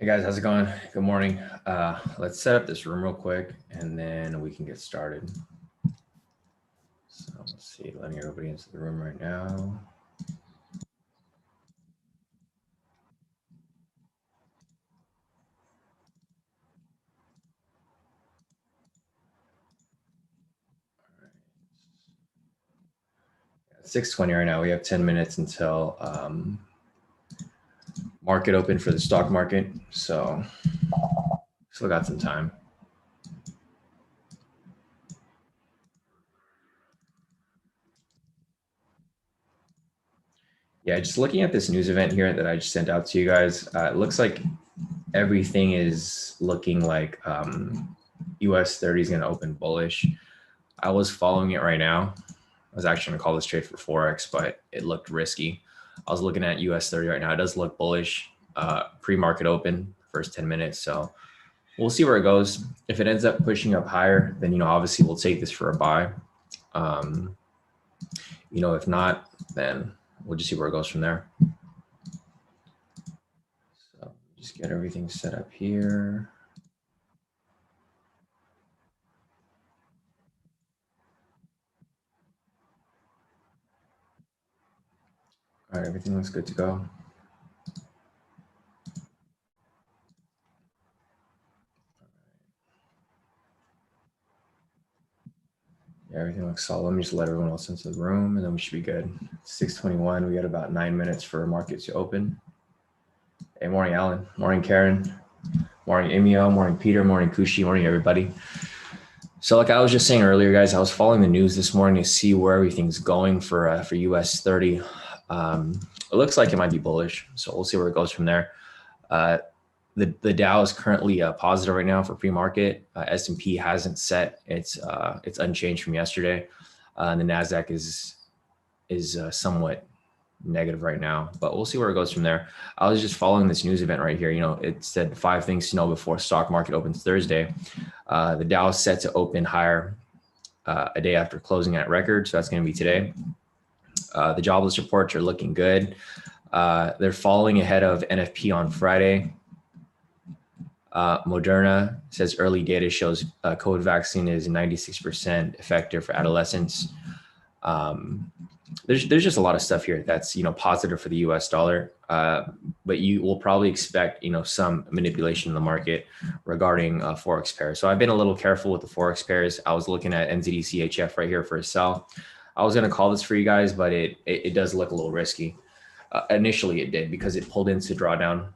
Hey guys, how's it going? Good morning. Let's set up this room real quick and then we can get started. So let's see, letting everybody into the room right now. It's 6:20 right now. We have 10 minutes until market open for the stock market. So still got some time. Yeah, just looking at this news event here that I just sent out to you guys, it looks like everything is looking like US 30 is going to open bullish. I was following it right now. I was actually going to call this trade for Forex, but it looked risky. I was looking at US 30 right now. It does look bullish, pre-market open, first 10 minutes. So we'll see where it goes. If it ends up pushing up higher, then, obviously we'll take this for a buy. If not, then we'll just see where it goes from there. So just get everything set up here. All right, everything looks good to go. Yeah, everything looks solid. Let me just let everyone else into the room and then we should be good. 6:21, we got about 9 minutes for market to open. Hey, morning, Alan. Morning, Karen. Morning, Emio. Morning, Peter. Morning, Kushi. Morning, everybody. So like I was just saying earlier, guys, I was following the news this morning to see where everything's going for US 30. It looks like it might be bullish, so we'll see where it goes from there. The Dow is currently positive right now for pre-market. S&P hasn't set. It's unchanged from yesterday. And the Nasdaq is somewhat negative right now, but we'll see where it goes from there. I was just following this news event right here. It said 5 things to know before stock market opens Thursday. The Dow is set to open higher a day after closing at record, so that's going to be today. The jobless reports are looking good. They're falling ahead of NFP on Friday. Moderna says early data shows COVID vaccine is 96% effective for adolescents. There's just a lot of stuff here that's positive for the US dollar, but you will probably expect some manipulation in the market regarding forex pairs. So I've been a little careful with the forex pairs. I was looking at NZD CHF right here for a sell. I was going to call this for you guys, but it does look a little risky. Initially it did because it pulled into drawdown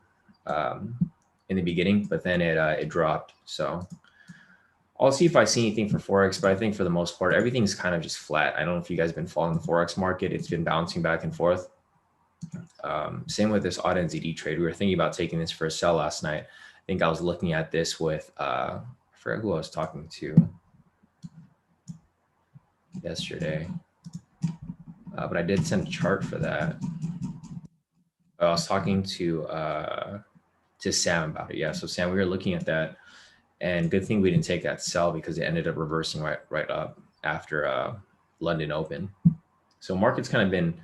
in the beginning, but then it dropped. So I'll see if I see anything for Forex, but I think for the most part, everything's kind of just flat. I don't know if you guys have been following the Forex market. It's been bouncing back and forth. Same with this odd NZD trade. We were thinking about taking this for a sell last night. I think I was looking at this with, I forget who I was talking to yesterday, but I did send a chart for that. I was talking to Sam about it. Yeah, so Sam, we were looking at that. And good thing we didn't take that sell because it ended up reversing right up after London open. So market's kind of been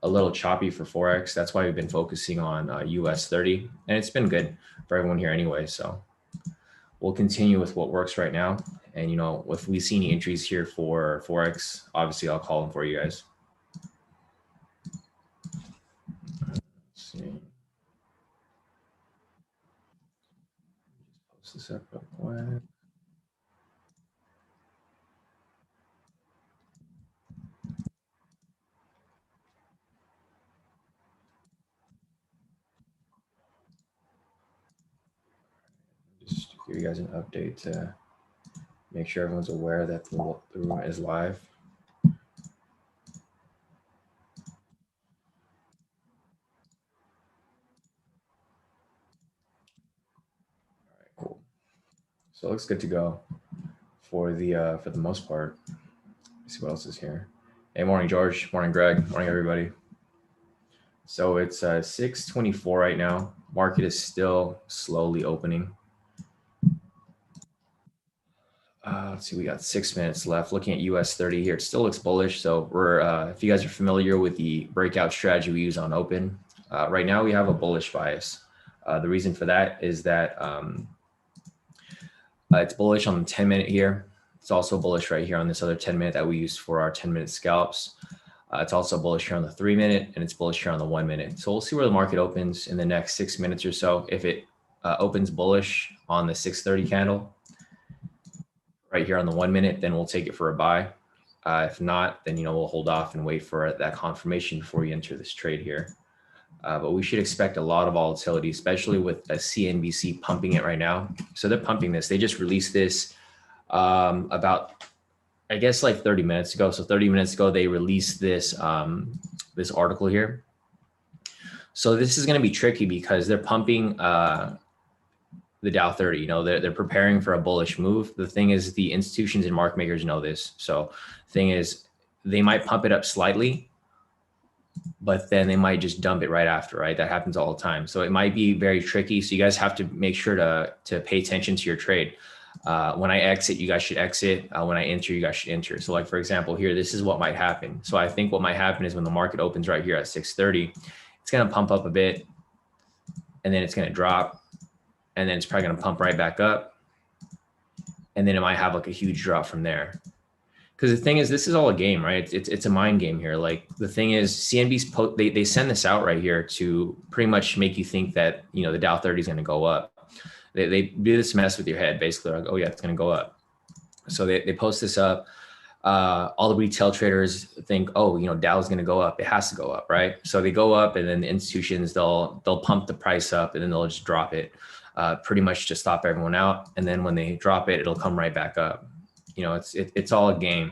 a little choppy for Forex. That's why we've been focusing on US 30. And it's been good for everyone here anyway. So we'll continue with what works right now. And, if we see any entries here for Forex, obviously I'll call them for you guys. Let's see. Post this up real quick. Just give you guys an update to make sure everyone's aware that the room is live. All right, cool. So it looks good to go for the most part. Let's see what else is here. Hey, morning, George. Morning, Greg. Morning, everybody. So it's 6:24 right now. Market is still slowly opening. Let's see, we got 6 minutes left. Looking at US 30 here, it still looks bullish. So we're, if you guys are familiar with the breakout strategy we use on open, right now we have a bullish bias. The reason for that is that it's bullish on the 10-minute here. It's also bullish right here on this other 10-minute that we use for our 10-minute scalps. It's also bullish here on the 3-minute, and it's bullish here on the 1-minute. So we'll see where the market opens in the next 6 minutes or so. If it opens bullish on the 6:30 candle right here on the 1-minute, then we'll take it for a buy. If not, then we'll hold off and wait for that confirmation before we enter this trade here. But we should expect a lot of volatility, especially with CNBC pumping it right now. So they're pumping this. They just released this about, I guess, like 30 minutes ago. So 30 minutes ago, they released this this article here. So this is going to be tricky because they're pumping the Dow 30. They're preparing for a bullish move. The thing is, the institutions and market makers know this. So the thing is, they might pump it up slightly, but then they might just dump it right after, right? That happens all the time. So it might be very tricky. So you guys have to make sure to pay attention to your trade. When I exit, you guys should exit. When I enter, you guys should enter. So like, for example, here, this is what might happen. So I think what might happen is when the market opens right here at 6:30, it's going to pump up a bit, and then it's going to drop, and then it's probably going to pump right back up. And then it might have like a huge drop from there. Because the thing is, this is all a game, right? It's a mind game here. Like, the thing is, CNB's they send this out right here to pretty much make you think that the Dow 30 is going to go up. They do this mess with your head, basically. Like, oh yeah, it's going to go up. So they post this up. All the retail traders think, oh, Dow is going to go up. It has to go up, right? So they go up, and then the institutions they'll pump the price up, and then they'll just drop it, pretty much to stop everyone out. And then when they drop it, it'll come right back up. It's all a game.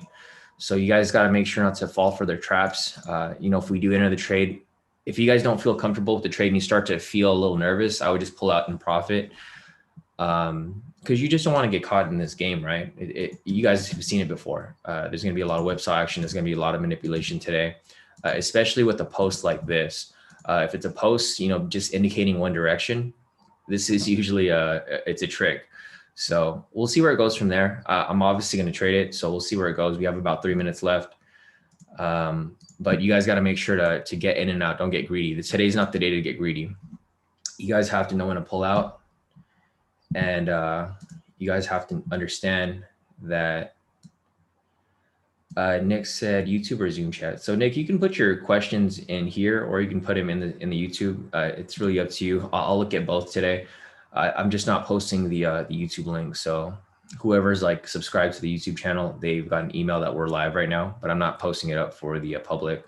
So you guys got to make sure not to fall for their traps. If we do enter the trade, if you guys don't feel comfortable with the trade and you start to feel a little nervous, I would just pull out and profit. Because you just don't want to get caught in this game, right? You guys have seen it before. There's going to be a lot of whipsaw action. There's going to be a lot of manipulation today, especially with a post like this. If it's a post, just indicating one direction, this is usually it's a trick. So we'll see where it goes from there. I'm obviously going to trade it, so we'll see where it goes. We have about 3 minutes left. But you guys got to make sure to get in and out. Don't get greedy. Today's not the day to get greedy. You guys have to know when to pull out. And you guys have to understand that Nick said YouTube or Zoom chat. So Nick, you can put your questions in here, or you can put them in the YouTube. It's really up to you. I'll look at both today. I'm just not posting the YouTube link. So whoever's like subscribed to the YouTube channel, they've got an email that we're live right now, but I'm not posting it up for the public.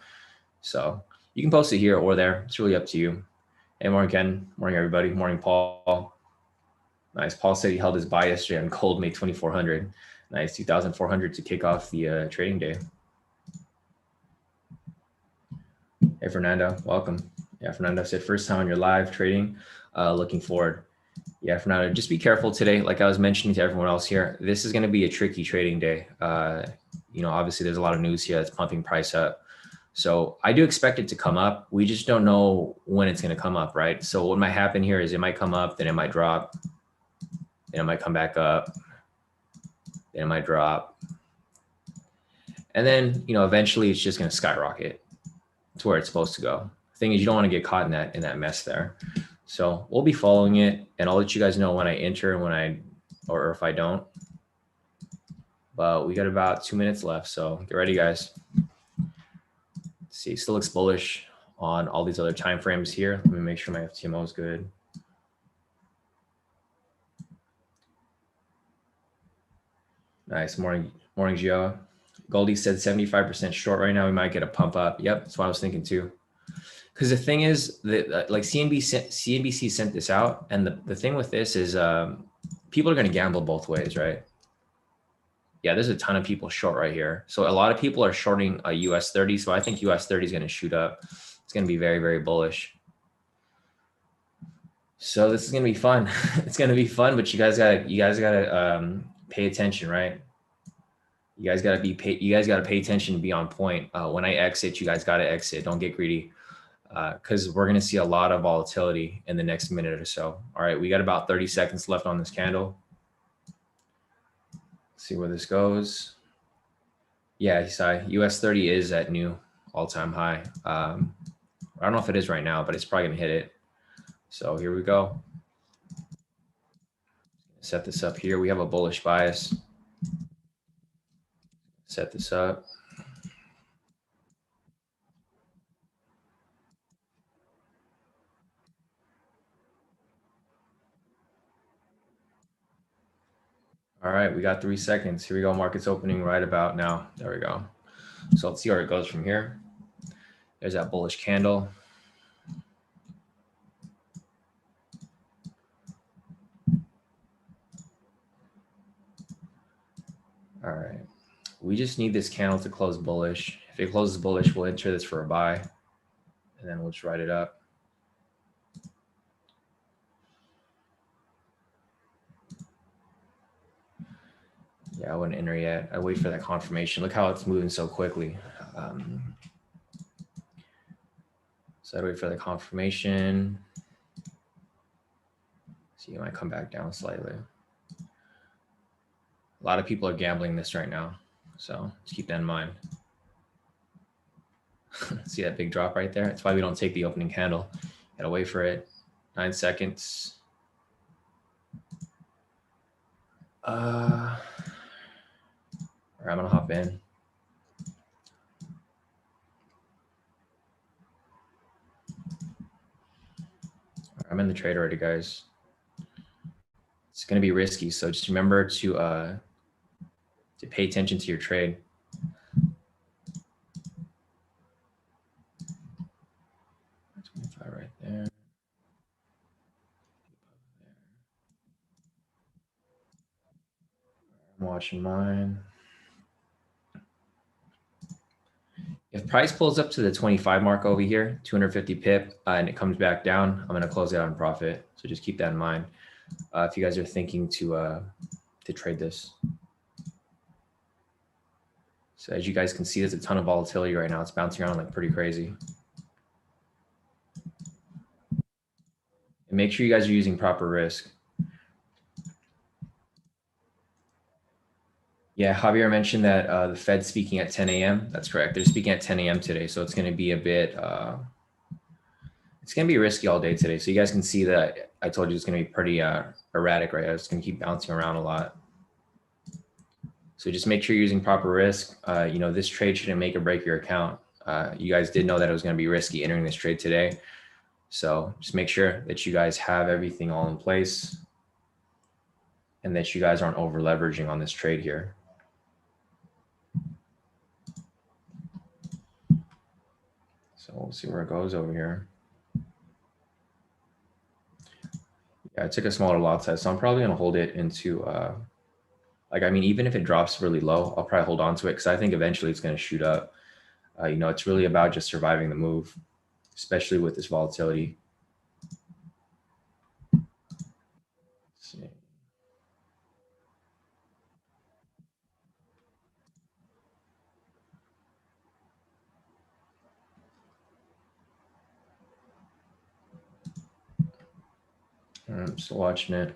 So you can post it here or there. It's really up to you. Hey, morning, Ken. Morning, everybody. Morning, Paul. Nice. Paul said he held his buy yesterday on cold May 2400. Nice. 2,400 to kick off the trading day. Hey, Fernando. Welcome. Yeah, Fernando said first time on your live trading. Looking forward. Yeah, Fernando, just be careful today. Like I was mentioning to everyone else here, this is going to be a tricky trading day. Obviously there's a lot of news here that's pumping price up. So I do expect it to come up. We just don't know when it's going to come up, right? So what might happen here is it might come up, then it might drop, then it might come back up, then it might drop. And then, eventually it's just going to skyrocket to where it's supposed to go. The thing is, you don't want to get caught in that mess there. So we'll be following it, and I'll let you guys know when I enter and or if I don't. But we got about 2 minutes left, so get ready, guys. Let's see, still looks bullish on all these other time frames here. Let me make sure my FTMO is good. Nice. Morning, Gio. Goldie said 75% short right now. We might get a pump up. Yep, that's what I was thinking too. Because the thing is that like CNBC sent this out, and the thing with this is people are going to gamble both ways, right? Yeah, there's a ton of people short right here. So a lot of people are shorting a US 30. So I think US 30 is going to shoot up. It's going to be very, very bullish. So this is going to be fun. It's going to be fun, but you guys gotta pay attention, right? You guys gotta pay attention and be on point. When I exit, you guys gotta exit. Don't get greedy. Because we're going to see a lot of volatility in the next minute or so. All right, we got about 30 seconds left on this candle. Let's see where this goes. Yeah, US 30 is at new all-time high. I don't know if it is right now, but it's probably going to hit it. So here we go. Set this up here. We have a bullish bias. Set this up. All right, we got 3 seconds. Here we go. Market's opening right about now. There we go. So let's see where it goes from here. There's that bullish candle. All right. We just need this candle to close bullish. If it closes bullish, we'll enter this for a buy, and then we'll just write it up. Yeah, I wouldn't enter yet. I wait for that confirmation. Look how it's moving so quickly. So I wait for the confirmation. See, it might come back down slightly. A lot of people are gambling this right now, so just keep that in mind. See that big drop right there? That's why we don't take the opening candle. Gotta wait for it. 9 seconds. All right, I'm gonna hop in. I'm in the trade already, guys. It's gonna be risky, so just remember to pay attention to your trade. Right there. I'm watching mine. If price pulls up to the 25 mark over here, 250 pip, and it comes back down, I'm going to close it out in profit. So just keep that in mind if you guys are thinking to trade this. So as you guys can see, there's a ton of volatility right now. It's bouncing around like pretty crazy. And make sure you guys are using proper risk. Yeah, Javier mentioned that the Fed's speaking at 10 a.m. That's correct. They're speaking at 10 a.m. today. So it's going to be a bit, it's going to be risky all day today. So you guys can see that I told you it's going to be pretty erratic, right? It's going to keep bouncing around a lot. So just make sure you're using proper risk. You know, this trade shouldn't make or break your account. You guys did know that it was going to be risky entering this trade today. So just make sure that you guys have everything all in place and that you guys aren't over leveraging on this trade here. So we'll see where it goes over here. Yeah, I took a smaller lot size, so I'm probably going to hold it into, like, I mean, even if it drops really low, I'll probably hold on to it because I think eventually it's going to shoot up. You know, it's really about just surviving the move, especially with this volatility. Let's see. I'm still watching it.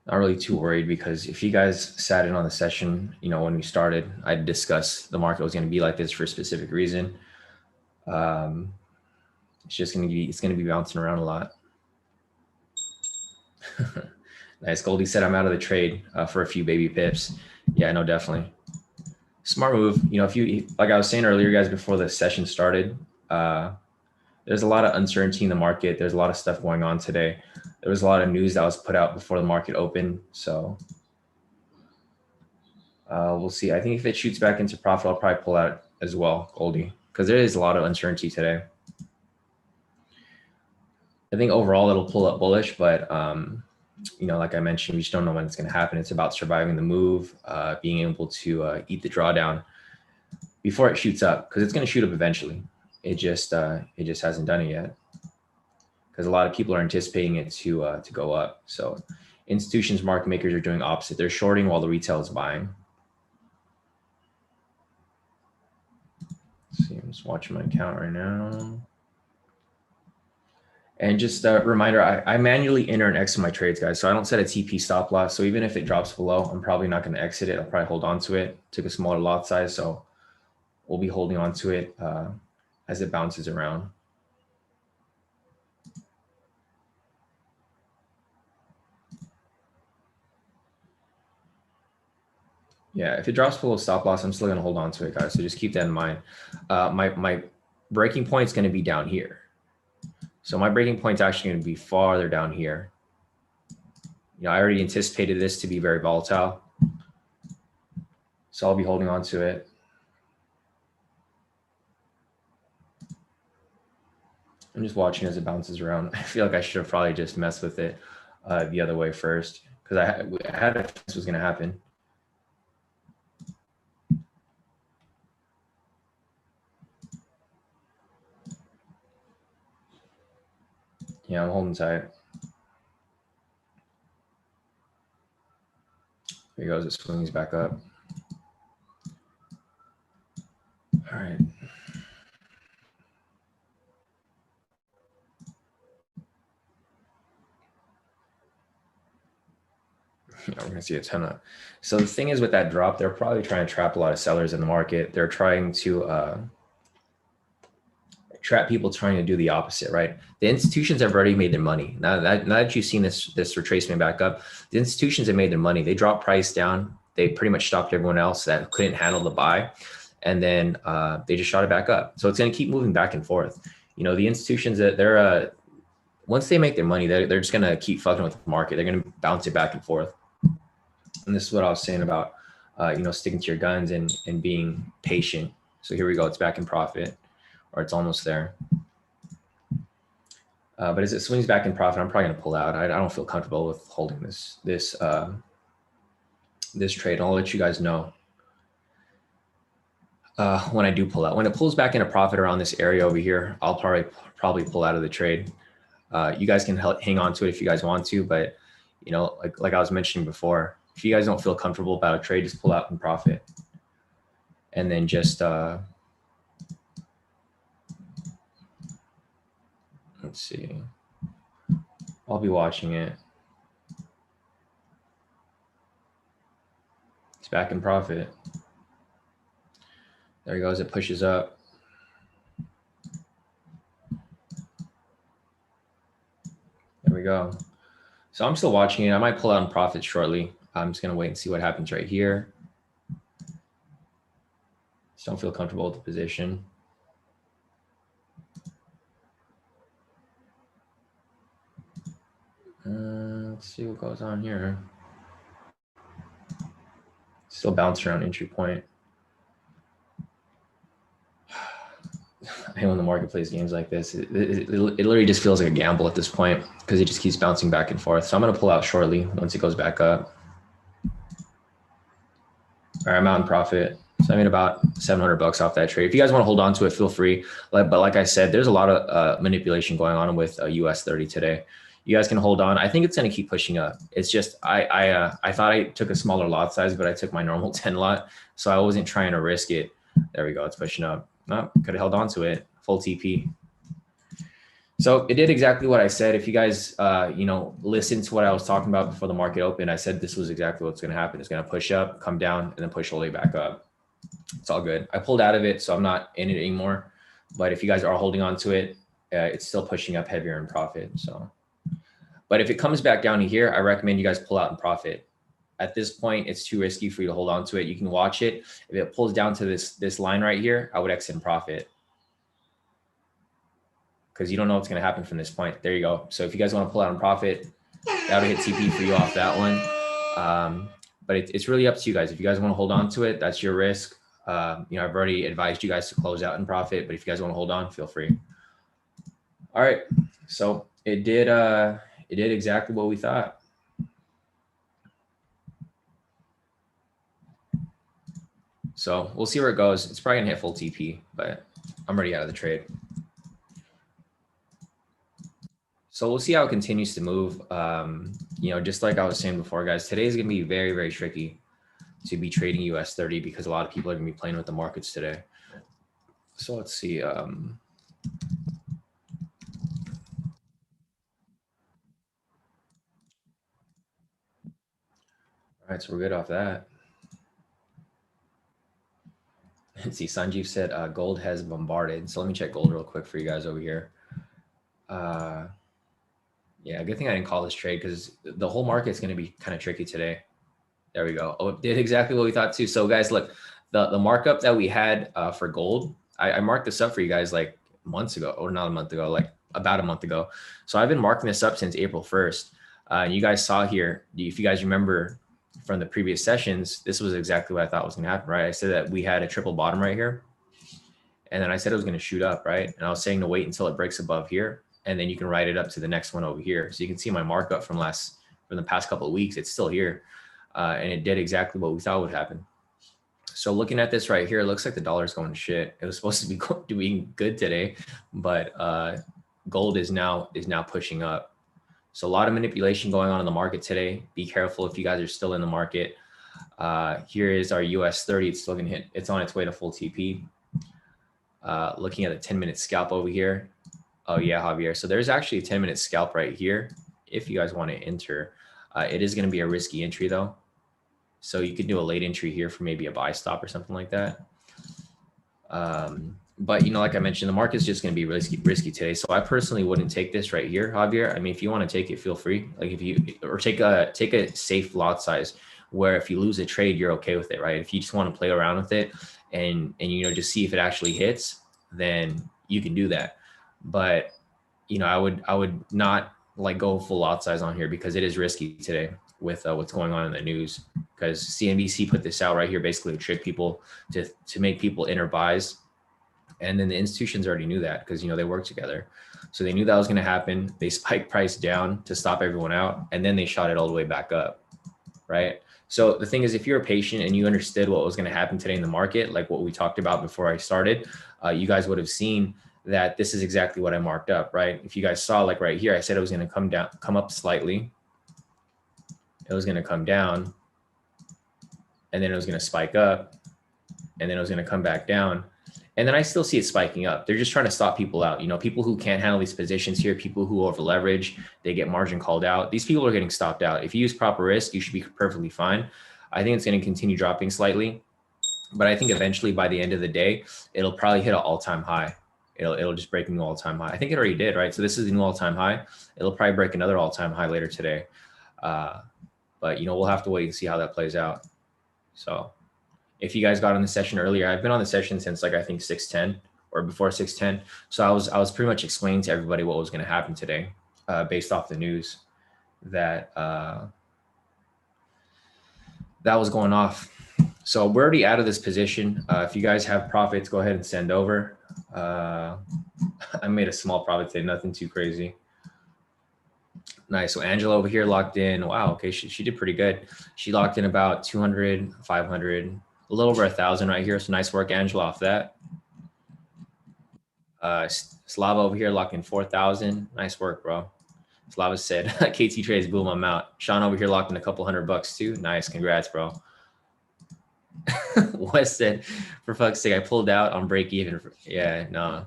Not really too worried because if you guys sat in on the session, you know, when we started, I discussed the market was going to be like this for a specific reason. It's just going to be bouncing around a lot. Nice. Goldie said I'm out of the trade for a few baby pips. Yeah, no, definitely. Smart move. You know, if you, like I was saying earlier, guys, before the session started, there's a lot of uncertainty in the market. There's a lot of stuff going on today. There was a lot of news that was put out before the market opened. So we'll see. I think if it shoots back into profit, I'll probably pull out as well, Goldie, because there is a lot of uncertainty today. I think overall it'll pull up bullish, but you know, like I mentioned, we just don't know when it's going to happen. It's about surviving the move, being able to eat the drawdown before it shoots up, because it's going to shoot up eventually. It just hasn't done it yet, because a lot of people are anticipating it to go up. So institutions, market makers are doing opposite. They're shorting while the retail is buying. Let's see, I'm just watching my account right now. And just a reminder, I manually enter and exit my trades, guys. So I don't set a TP stop loss. So even if it drops below, I'm probably not going to exit it. I'll probably hold on to it. Took a smaller lot size, so we'll be holding on to it as it bounces around. Yeah, if it drops below stop loss, I'm still going to hold on to it, guys. So just keep that in mind. My breaking point is going to be down here. So my breaking point is actually going to be farther down here. You know, I already anticipated this to be very volatile. So I'll be holding on to it. I'm just watching as it bounces around. I feel like I should have probably just messed with it the other way first, because I had a this was going to happen. Yeah, I'm holding tight. There he goes. It swings back up. All right. Yeah, we're going to see a ton of. So the thing is with that drop, they're probably trying to trap a lot of sellers in the market. They're trying to trap people trying to do the opposite, right? The institutions have already made their money. Now that you've seen this retracement back up, the institutions have made their money. They dropped price down. They pretty much stopped everyone else that couldn't handle the buy, and then they just shot it back up. So it's going to keep moving back and forth. You know, the institutions that they're once they make their money, they're just going to keep fucking with the market. They're going to bounce it back and forth. And this is what I was saying about you know, sticking to your guns and being patient. So here we go. It's back in profit, or it's almost there. But as it swings back in profit, I'm probably going to pull out. I don't feel comfortable with holding this trade. I'll let you guys know when I do pull out. When it pulls back into profit around this area over here, I'll probably pull out of the trade. You guys can hang on to it if you guys want to, but you know, like I was mentioning before, if you guys don't feel comfortable about a trade, just pull out in profit, and then just let's see. I'll be watching it. It's back in profit. There he goes. It pushes up. There we go. So I'm still watching it. I might pull out in profit shortly. I'm just going to wait and see what happens right here. Just don't feel comfortable with the position. Let's see what goes on here. Still bounce around entry point. I hate when the market plays games like this. It literally just feels like a gamble at this point because it just keeps bouncing back and forth. So I'm going to pull out shortly once it goes back up. All right, I'm out in profit. So I made about 700 bucks off that trade. If you guys want to hold on to it, feel free. But like I said, there's a lot of manipulation going on with US 30 today. You guys can hold on. I think it's going to keep pushing up. It's just I thought I took a smaller lot size, but I took my normal 10 lot, so I wasn't trying to risk it. There we go. It's pushing up. Oh, could have held on to it. Full TP. So it did exactly what I said. If you guys, you know, listen to what I was talking about before the market opened, I said this was exactly what's going to happen. It's going to push up, come down, and then push all the way back up. It's all good. I pulled out of it, so I'm not in it anymore. But if you guys are holding on to it, it's still pushing up heavier in profit. So, but if it comes back down to here, I recommend you guys pull out in profit. At this point, it's too risky for you to hold on to it. You can watch it. If it pulls down to this line right here, I would exit in profit, because you don't know what's going to happen from this point. There you go. So if you guys want to pull out in profit, that'll hit TP for you off that one. But it's really up to you guys. If you guys want to hold on to it, that's your risk. You know, I've already advised you guys to close out in profit, but if you guys want to hold on, feel free. All right. So it did exactly what we thought. So we'll see where it goes. It's probably gonna hit full TP, but I'm already out of the trade. So we'll see how it continues to move. You know, just like I was saying before, guys, today is going to be very, very tricky to be trading US 30 because a lot of people are going to be playing with the markets today. So let's see. All right, so we're good off that. Let's see. Sanjeev said gold has bombarded. So let me check gold real quick for you guys over here. Yeah, good thing I didn't call this trade because the whole market's going to be kind of tricky today. There we go. Oh, it did exactly what we thought too. So guys, look, the markup that we had for gold, I marked this up for you guys like months ago, or not a month ago, like about a month ago. So I've been marking this up since April 1st. You guys saw here, if you guys remember from the previous sessions, this was exactly what I thought was going to happen, right? I said that we had a triple bottom right here. And then I said it was going to shoot up, right? And I was saying to wait until it breaks above here. And then you can write it up to the next one over here. So you can see my markup from the past couple of weeks. It's still here. And it did exactly what we thought would happen. So looking at this right here, it looks like the dollar is going to shit. It was supposed to be doing good today, but gold is now pushing up. So a lot of manipulation going on in the market today. Be careful if you guys are still in the market. Here is our US 30. It's still going to hit. It's on its way to full TP. Looking at a 10-minute scalp over here. Oh yeah, Javier. So there's actually a 10-minute scalp right here. If you guys want to enter, it is going to be a risky entry though. So you could do a late entry here for maybe a buy stop or something like that. But like I mentioned, the market's just going to be risky today. So I personally wouldn't take this right here, Javier. I mean, if you want to take it, feel free. Like take a safe lot size where if you lose a trade, you're okay with it, right? If you just want to play around with it and just see if it actually hits, then you can do that. But I would not like go full lot size on here because it is risky today with what's going on in the news, because CNBC put this out right here basically to trick people to make people enter buys. And then the institutions already knew that because they work together. So they knew that was going to happen. They spiked price down to stop everyone out, and then they shot it all the way back up, right? So the thing is, if you're patient and you understood what was going to happen today in the market, like what we talked about before I started, you guys would have seen that this is exactly what I marked up, right? If you guys saw, like right here, I said it was going to come up slightly. It was going to come down, and then it was going to spike up, and then it was going to come back down. And then I still see it spiking up. They're just trying to stop people out. People who can't handle these positions here, people who over leverage, they get margin called out. These people are getting stopped out. If you use proper risk, you should be perfectly fine. I think it's going to continue dropping slightly, but I think eventually by the end of the day, it'll probably hit an all-time high. It'll just break a new all-time high. I think it already did, right? So this is the new all-time high. It'll probably break another all-time high later today. But we'll have to wait and see how that plays out. So if you guys got on the session earlier, I've been on the session since like, I think 6:10 or before 6:10. So I was pretty much explaining to everybody what was going to happen today based off the news that was going off. So we're already out of this position. If you guys have profits, go ahead and send over. I made a small profit today, nothing too crazy. Nice. So Angela over here locked in. Wow. Okay. She did pretty good. She locked in about 200, 500, a little over 1,000 right here. So nice work, Angela, off that. Slava over here locked in 4,000. Nice work, bro. Slava said, KT trades, boom, I'm out. Shawn over here locked in a couple $100 too. Nice. Congrats, bro. Wes said, for fuck's sake, I pulled out on break even. Yeah, no.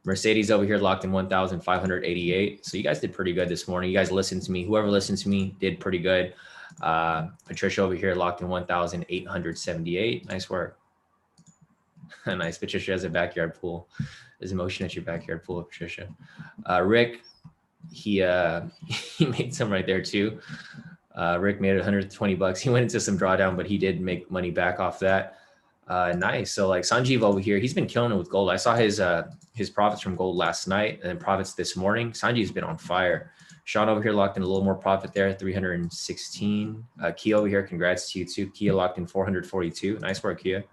Mercedes over here locked in 1,588. So you guys did pretty good this morning. You guys listened to me. Whoever listened to me did pretty good. Patricia over here locked in 1,878. Nice work. Nice. Patricia has a backyard pool. There's emotion at your backyard pool, Patricia. Rick, he made some right there too. Rick made $120. He went into some drawdown, but he did make money back off that. Nice. So like Sanjeev over here, he's been killing it with gold. I saw his profits from gold last night and then profits this morning. Sanjeev's been on fire. Shawn over here locked in a little more profit there, 316. Kia over here, congrats to you too. Kia locked in 442. Nice work, Kia.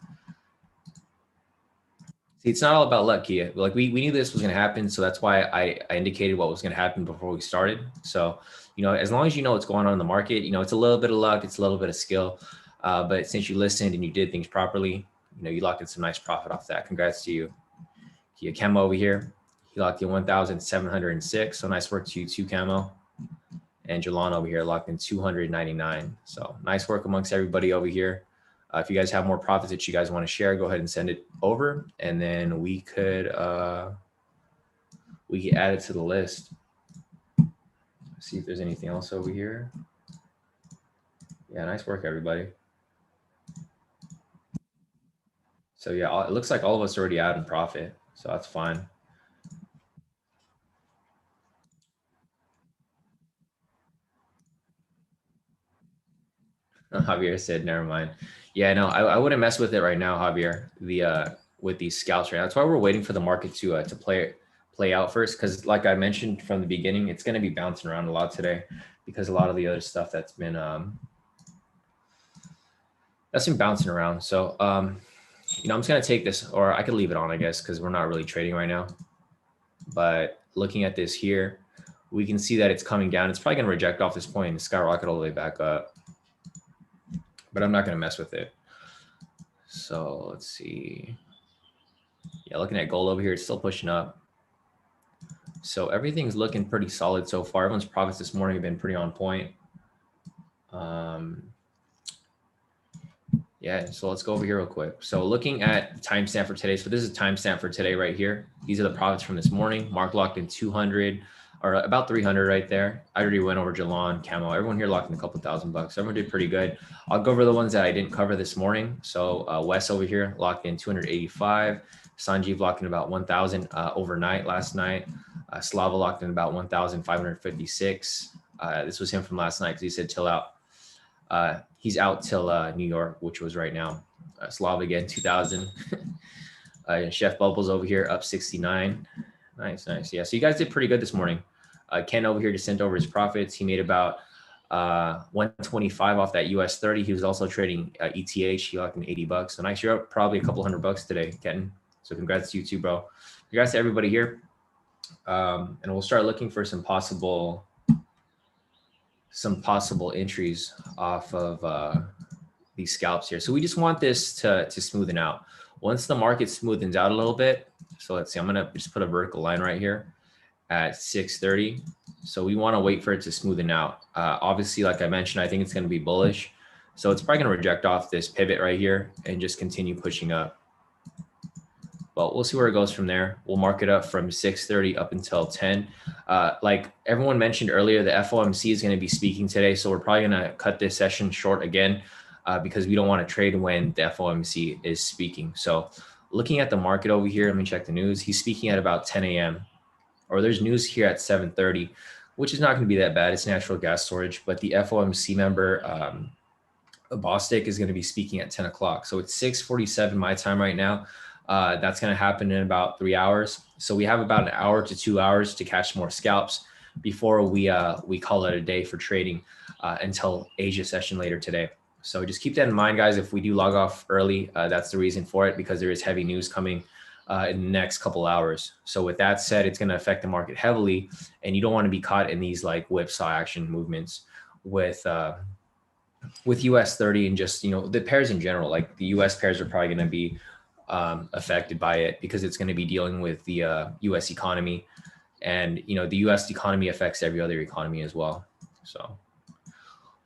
See, it's not all about luck, Kia. Like we knew this was going to happen, so that's why I indicated what was going to happen before we started. So, as long as you know what's going on in the market, it's a little bit of luck, it's a little bit of skill. But since you listened and you did things properly, you locked in some nice profit off that. Congrats to you. Kia Camo over here, he locked in 1,706. So nice work to you too, Camo. And Jalan over here locked in 299. So nice work amongst everybody over here. If you guys have more profits that you guys want to share, go ahead and send it over, and then we could add it to the list. Let's see if there's anything else over here. Yeah, nice work, everybody. So yeah, it looks like all of us are already out in profit, so that's fine. Javier said, never mind. Yeah, no, I wouldn't mess with it right now, Javier. With these scalps right now. That's why we're waiting for the market to play out first. Because like I mentioned from the beginning, it's going to be bouncing around a lot today because a lot of the other stuff that's been bouncing around. So I'm just going to take this, or I could leave it on, I guess, because we're not really trading right now. But looking at this here, we can see that it's coming down. It's probably going to reject off this point and skyrocket all the way back up. But I'm not going to mess with it. So let's see. Yeah, looking at gold over here, it's still pushing up. So everything's looking pretty solid so far. Everyone's profits this morning have been pretty on point. Yeah, so let's go over here real quick. So looking at timestamp for today. So this is timestamp for today right here. These are the profits from this morning. Mark locked in 200 or about 300 right there. I already went over Jalon, Camo. Everyone here locked in a couple $1,000. Everyone did pretty good. I'll go over the ones that I didn't cover this morning. So Wes over here locked in 285. Sanjeev locked in about 1,000 overnight last night. Slava locked in about 1,556. This was him from last night because he said till out. He's out till New York, which was right now. Slava again, 2,000. Chef Bubbles over here up 69. Nice. Yeah, so you guys did pretty good this morning. Ken over here just sent over his profits. He made about 125 off that US 30. He was also trading ETH. He locked in $80. So nice. You're up probably a couple $100 today, Kenton. So congrats to you too, bro. Congrats to everybody here. And we'll start looking for some possible entries off of these scalps here. So we just want this to smoothen out. Once the market smoothens out a little bit, so let's see, I'm gonna just put a vertical line right here at 630. So we want to wait for it to smoothen out. Obviously, like I mentioned, I think it's going to be bullish. So it's probably going to reject off this pivot right here and just continue pushing up. But we'll see where it goes from there. We'll mark it up from 6:30 up until 10. Like everyone mentioned earlier, the FOMC is going to be speaking today. So we're probably going to cut this session short again because we don't want to trade when the FOMC is speaking. So looking at the market over here, let me check the news. He's speaking at about 10 a.m. or there's news here at 7:30, which is not going to be that bad. It's natural gas storage, but the FOMC member, Bostic, is going to be speaking at 10 o'clock. So it's 6:47 my time right now. That's going to happen in about 3 hours. So we have about an hour to 2 hours to catch more scalps before we call it a day for trading until Asia session later today. So just keep that in mind, guys. If we do log off early, that's the reason for it, because there is heavy news coming in the next couple hours. So with that said, it's going to affect the market heavily, and you don't want to be caught in these like whipsaw action movements with US 30 and just, the pairs in general. Like the US pairs are probably going to be affected by it because it's going to be dealing with the US economy, and the US economy affects every other economy as well. So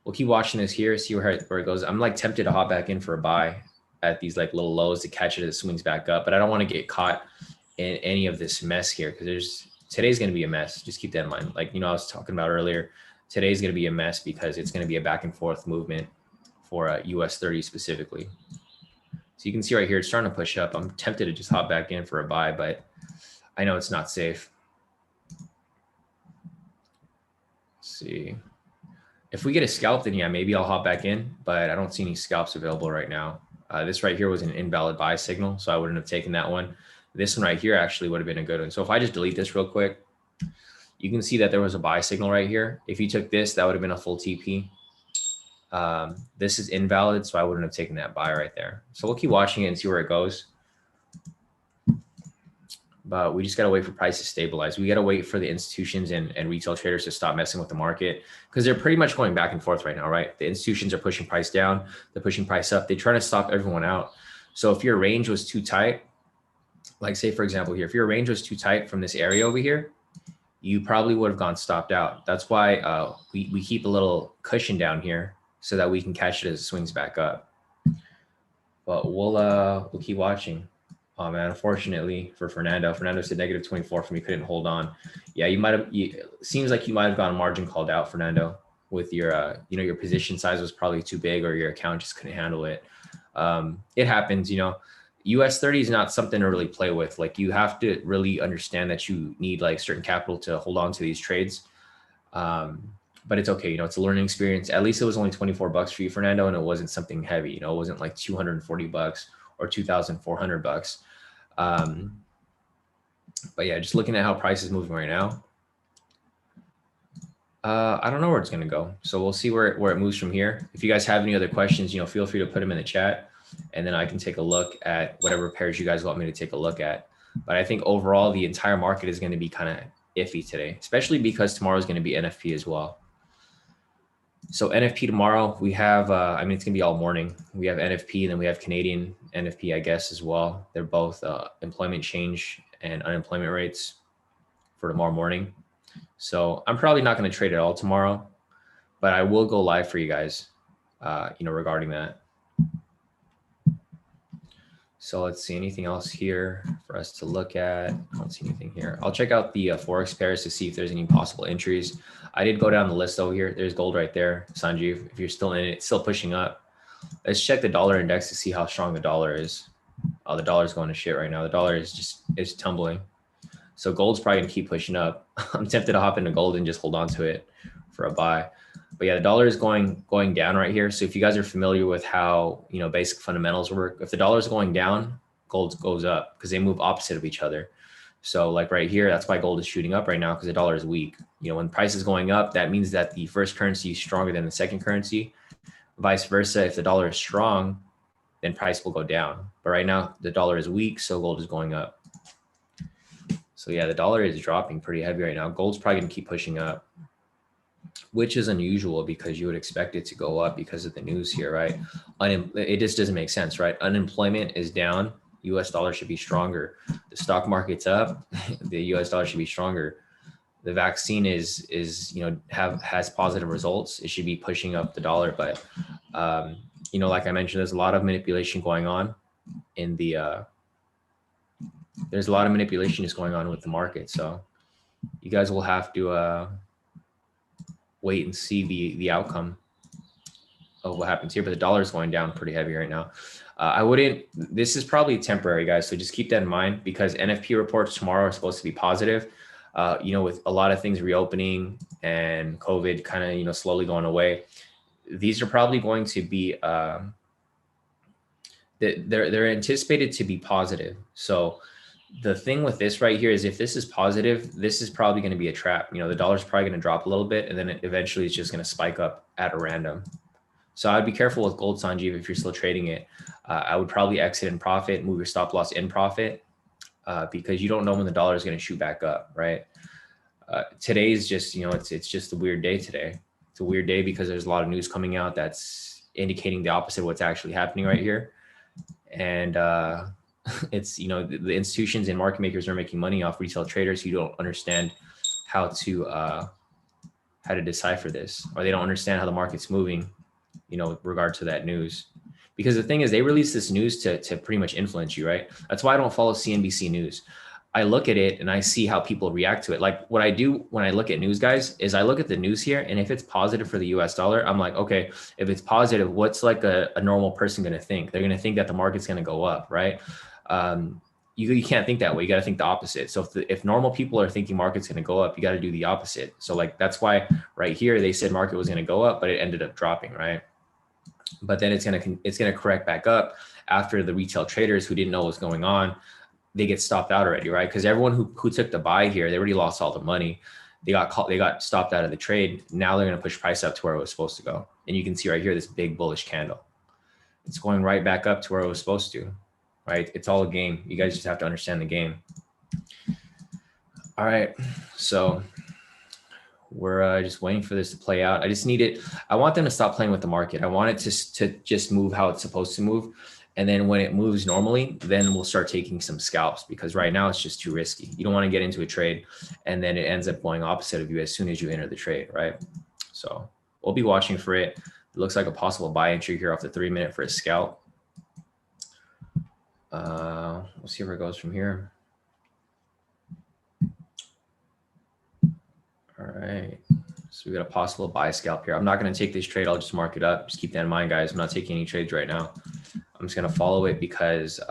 we'll keep watching this here, see where it goes. I'm like tempted to hop back in for a buy at these like little lows to catch it as it swings back up, but I don't want to get caught in any of this mess here because today's going to be a mess. Just keep that in mind. Like, I was talking about earlier, today's going to be a mess because it's going to be a back and forth movement for US 30 specifically. So you can see right here, it's starting to push up. I'm tempted to just hop back in for a buy, but I know it's not safe. Let's see. If we get a scalp, then yeah, maybe I'll hop back in, but I don't see any scalps available right now. This right here was an invalid buy signal, so I wouldn't have taken that one. This one right here actually would have been a good one. So if I just delete this real quick, you can see that there was a buy signal right here. If you took this, that would have been a full TP. This is invalid, so I wouldn't have taken that buy right there. So we'll keep watching it and see where it goes. But we just got to wait for price to stabilize. We got to wait for the institutions and retail traders to stop messing with the market because they're pretty much going back and forth right now, right? The institutions are pushing price down. They're pushing price up. They're trying to stop everyone out. So if your range was too tight, like say, for example, here, if your range was too tight from this area over here, you probably would have gone stopped out. That's why we keep a little cushion down here so that we can catch it as it swings back up. But we'll keep watching. Oh man, unfortunately for Fernando said -24 for me, couldn't hold on. Yeah, you might have. Seems like you might have gotten margin called out, Fernando, with your your position size was probably too big or your account just couldn't handle it. It happens, US 30 is not something to really play with. Like you have to really understand that you need like certain capital to hold on to these trades. but it's okay. You know, it's a learning experience. At least it was only 24 bucks for you, Fernando, and it wasn't something heavy. You know, it wasn't like 240 bucks or 2,400 bucks. Um, but yeah, just looking at how price is moving right now, I don't know where it's going to go. So we'll see where it moves from here. If you guys have any other questions, you know, feel free to put them in the chat, and then I can take a look at whatever pairs you guys want me to take a look at. But I think overall, the entire market is going to be kind of iffy today, especially because tomorrow is going to be NFP as well. So NFP tomorrow, we have, I mean, it's going to be all morning. We have NFP, and then we have Canadian NFP, I guess, as well. They're both employment change and unemployment rates for tomorrow morning. So I'm probably not going to trade at all tomorrow, but I will go live for you guys, you know, regarding that. So let's see, anything else here for us to look at? I don't see anything here. I'll check out the Forex pairs to see if there's any possible entries. I did go down the list over here. There's gold right there. Sanjeev, if you're still in it, it's still pushing up. Let's check the dollar index to see how strong the dollar is. Oh, the dollar's going to shit right now. The dollar is tumbling. So gold's probably gonna keep pushing up. I'm tempted to hop into gold and just hold on to it for a buy. But yeah, the dollar is going down right here. So if you guys are familiar with how, you know, basic fundamentals work, if the dollar is going down, gold goes up because they move opposite of each other. So like right here, that's why gold is shooting up right now, because the dollar is weak. You know, when price is going up, that means that the first currency is stronger than the second currency. Vice versa, if the dollar is strong, then price will go down. But right now the dollar is weak, so gold is going up. So yeah, the dollar is dropping pretty heavy right now. Gold's probably going to keep pushing up, which is unusual because you would expect it to go up because of the news here, right? It just doesn't make sense, right? Unemployment is down. US dollar should be stronger. The stock market's up. The US dollar should be stronger. The vaccine is you know, has positive results. It should be pushing up the dollar. But, you know, like I mentioned, there's a lot of manipulation going on in the, there's a lot of manipulation is going on with the market. So you guys will have to wait and see the outcome of what happens here. But the dollar is going down pretty heavy right now. I wouldn't, this is probably temporary, guys. So just keep that in mind, because NFP reports tomorrow are supposed to be positive. You know, with a lot of things reopening and COVID kind of, you know, slowly going away, these are probably going to be, they're anticipated to be positive. So the thing with this right here is, if this is positive, this is probably going to be a trap. You know, the dollar's probably going to drop a little bit, and then eventually it's just going to spike up at a random. So I'd be careful with gold, Sanjeev, if you're still trading it. I would probably exit in profit, move your stop loss in profit, because you don't know when the dollar is going to shoot back up, right? Today's just, you know, it's just a weird day today. It's a weird day because there's a lot of news coming out that's indicating the opposite of what's actually happening right here. And it's, you know, the institutions and market makers are making money off retail traders who don't understand how to decipher this, or they don't understand how the market's moving, you know, with regard to that news. Because the thing is, they release this news to pretty much influence you, right? That's why I don't follow CNBC News. I look at it and I see how people react to it. Like what I do when I look at news, guys, is I look at the news here, and if it's positive for the US dollar, I'm like, okay, if it's positive, what's like a normal person going to think? They're going to think that the market's going to go up, right? You can't think that way. You got to think the opposite. So if normal people are thinking market's going to go up, you got to do the opposite. So like, that's why right here, they said market was going to go up, but it ended up dropping, right? But then it's going to correct back up after the retail traders who didn't know what was going on, they get stopped out already, right? Because everyone who took the buy here, they already lost all the money. They got stopped out of the trade. Now they're going to push price up to where it was supposed to go. And you can see right here, this big bullish candle. It's going right back up to where it was supposed to, right? It's all a game. You guys just have to understand the game. All right. So we're just waiting for this to play out. I just need it. I want them to stop playing with the market. I want it to just move how it's supposed to move. And then when it moves normally, then we'll start taking some scalps, because right now it's just too risky. You don't want to get into a trade and then it ends up going opposite of you as soon as you enter the trade, right? So we'll be watching for it. It looks like a possible buy entry here off the 3-minute for a scalp. We'll see where it goes from here. All right. So we got a possible buy scalp here. I'm not going to take this trade. I'll just mark it up. Just keep that in mind, guys. I'm not taking any trades right now. I'm just going to follow it because it's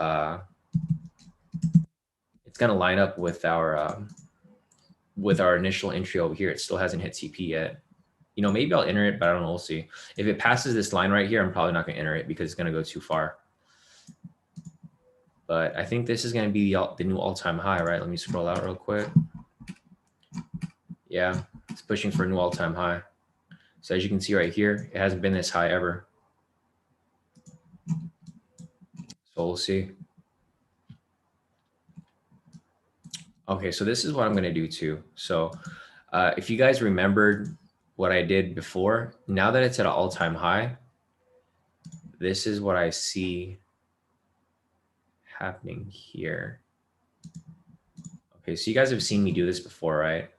going to line up with our initial entry over here. It still hasn't hit TP yet. You know, maybe I'll enter it, but I don't know. We'll see. If it passes this line right here, I'm probably not going to enter it because it's going to go too far. But I think this is going to be the new all-time high, right? Let me scroll out real quick. Yeah, it's pushing for a new all-time high. So as you can see right here, it hasn't been this high ever. So we'll see. Okay, so this is what I'm going to do too. So if you guys remembered what I did before, now that it's at an all-time high, this is what I see happening here. Okay, so you guys have seen me do this before, right?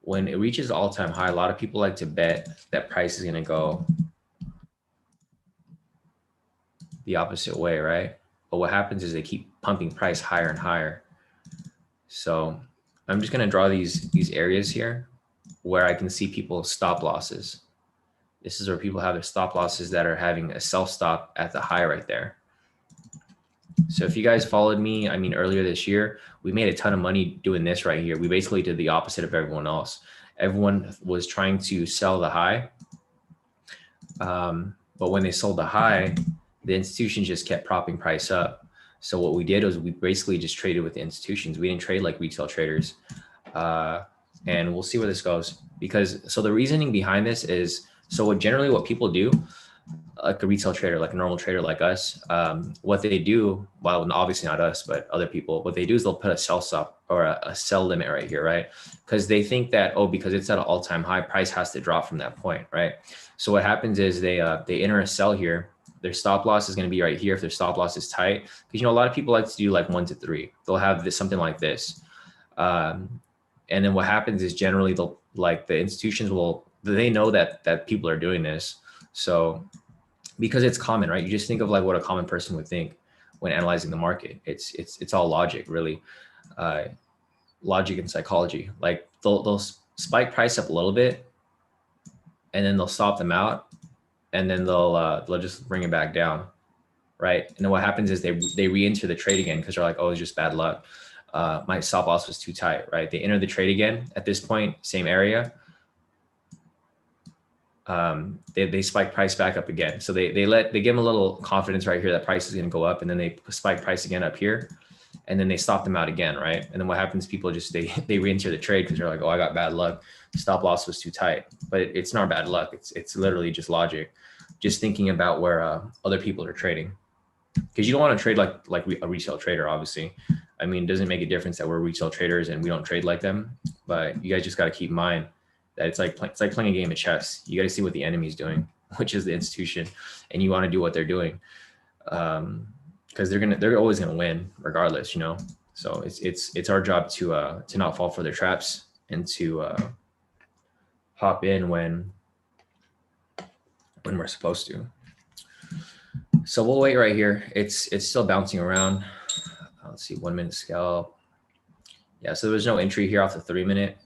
When it reaches all-time high, a lot of people like to bet that price is going to go the opposite way, right? But what happens is they keep pumping price higher and higher. So I'm just going to draw these areas here where I can see people's stop losses. This is where people have their stop losses that are having a self stop at the high right there. So if you guys followed me, I mean, earlier this year, we made a ton of money doing this right here. We basically did the opposite of everyone else. Everyone was trying to sell the high. But when they sold the high, the institutions just kept propping price up. So what we did was we basically just traded with the institutions. We didn't trade like retail traders. And we'll see where this goes. So the reasoning behind this is, so what people do, like a retail trader, like a normal trader like us, what they do, well, obviously not us, but other people, what they do is they'll put a sell stop or a sell limit right here, right? Because they think that, oh, because it's at an all-time high, price has to drop from that point, right? So what happens is they enter a sell here. Their stop loss is going to be right here if their stop loss is tight. Because, you know, a lot of people like to do like 1 to 3. They'll have this, something like this. And then what happens is generally the institutions they know that people are doing this. So because it's common, right? You just think of like what a common person would think when analyzing the market. It's all logic, really, logic and psychology. Like they'll spike price up a little bit, and then they'll stop them out, and then they'll just bring it back down, right? And then what happens is they re-enter the trade again because they're like, oh, it's just bad luck. My stop loss was too tight, right? They enter the trade again at this point, same area. They spike price back up again. So they give them a little confidence right here that price is going to go up, and then they spike price again up here, and then they stop them out again, right? And then what happens? People just they re-enter the trade because they're like, oh, I got bad luck. Stop loss was too tight, but it's not bad luck. It's literally just logic, just thinking about where other people are trading, because you don't want to trade like a retail trader, obviously. I mean, it doesn't make a difference that we're retail traders and we don't trade like them, but you guys just got to keep in mind that it's like playing a game of chess. You got to see what the enemy's doing, which is the institution, and you want to do what they're doing, because they're always gonna win regardless, you know. So it's our job to not fall for their traps and to hop in when we're supposed to. So we'll wait right here. It's still bouncing around. Let's see, 1 minute scalp. Yeah, so there was no entry here off the 3 minute,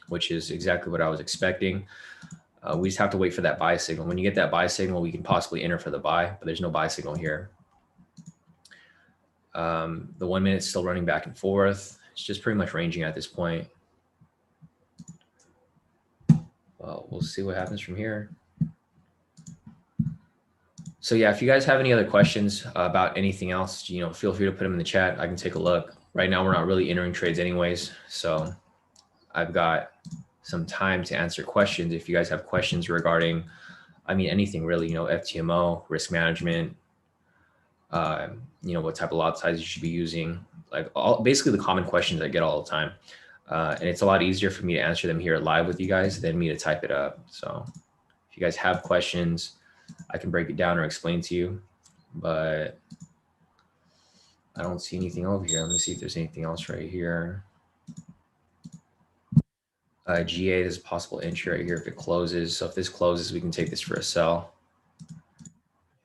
which is exactly what I was expecting. We just have to wait for that buy signal. When you get that buy signal, we can possibly enter for the buy, but there's no buy signal here. The 1 minute is still running back and forth. It's just pretty much ranging at this point. Well, we'll see what happens from here. So yeah, if you guys have any other questions about anything else, you know, feel free to put them in the chat. I can take a look. Right now, we're not really entering trades anyways, so I've got some time to answer questions. If you guys have questions regarding, I mean, anything really, you know, FTMO, risk management, you know, what type of lot size you should be using, like basically the common questions I get all the time. And it's a lot easier for me to answer them here live with you guys than me to type it up. So if you guys have questions, I can break it down or explain to you, but I don't see anything over here. Let me see if there's anything else right here. GA, there's a possible entry right here if it closes. So if this closes, we can take this for a sell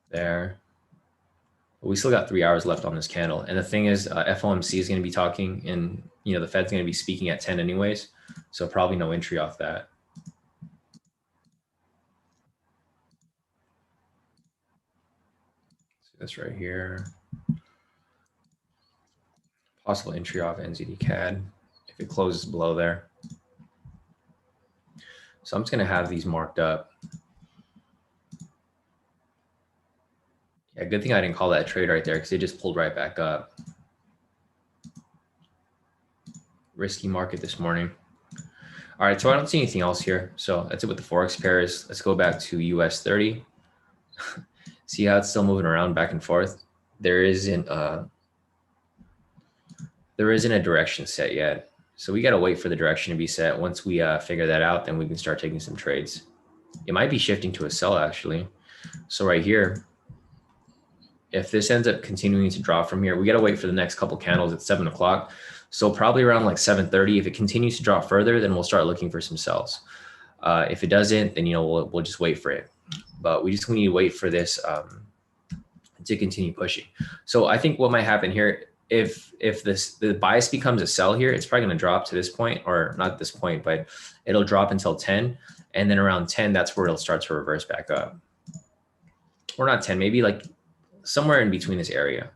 there. But we still got 3 hours left on this candle. And the thing is, FOMC is going to be talking, and you know the Fed's going to be speaking at 10 anyways. So probably no entry off that. See this right here. Possible entry off NZD CAD if it closes below there. So I'm just going to have these marked up. Yeah, good thing I didn't call that trade right there because it just pulled right back up. Risky market this morning. All right, so I don't see anything else here. So that's it with the Forex pairs. Let's go back to US 30. See how it's still moving around back and forth. There isn't a direction set yet. So we got to wait for the direction to be set. Once we figure that out, then we can start taking some trades. It might be shifting to a sell actually. So right here, if this ends up continuing to drop from here, we got to wait for the next couple candles at 7 o'clock. So probably around like 7:30. If it continues to drop further, then we'll start looking for some sells. If it doesn't, then we'll just wait for it. But we need to wait for this to continue pushing. So I think what might happen here, if the bias becomes a sell here, it's probably going to drop to this point, or not this point, but it'll drop until 10, and then around 10, that's where it'll start to reverse back up. Or not 10, maybe like somewhere in between this area.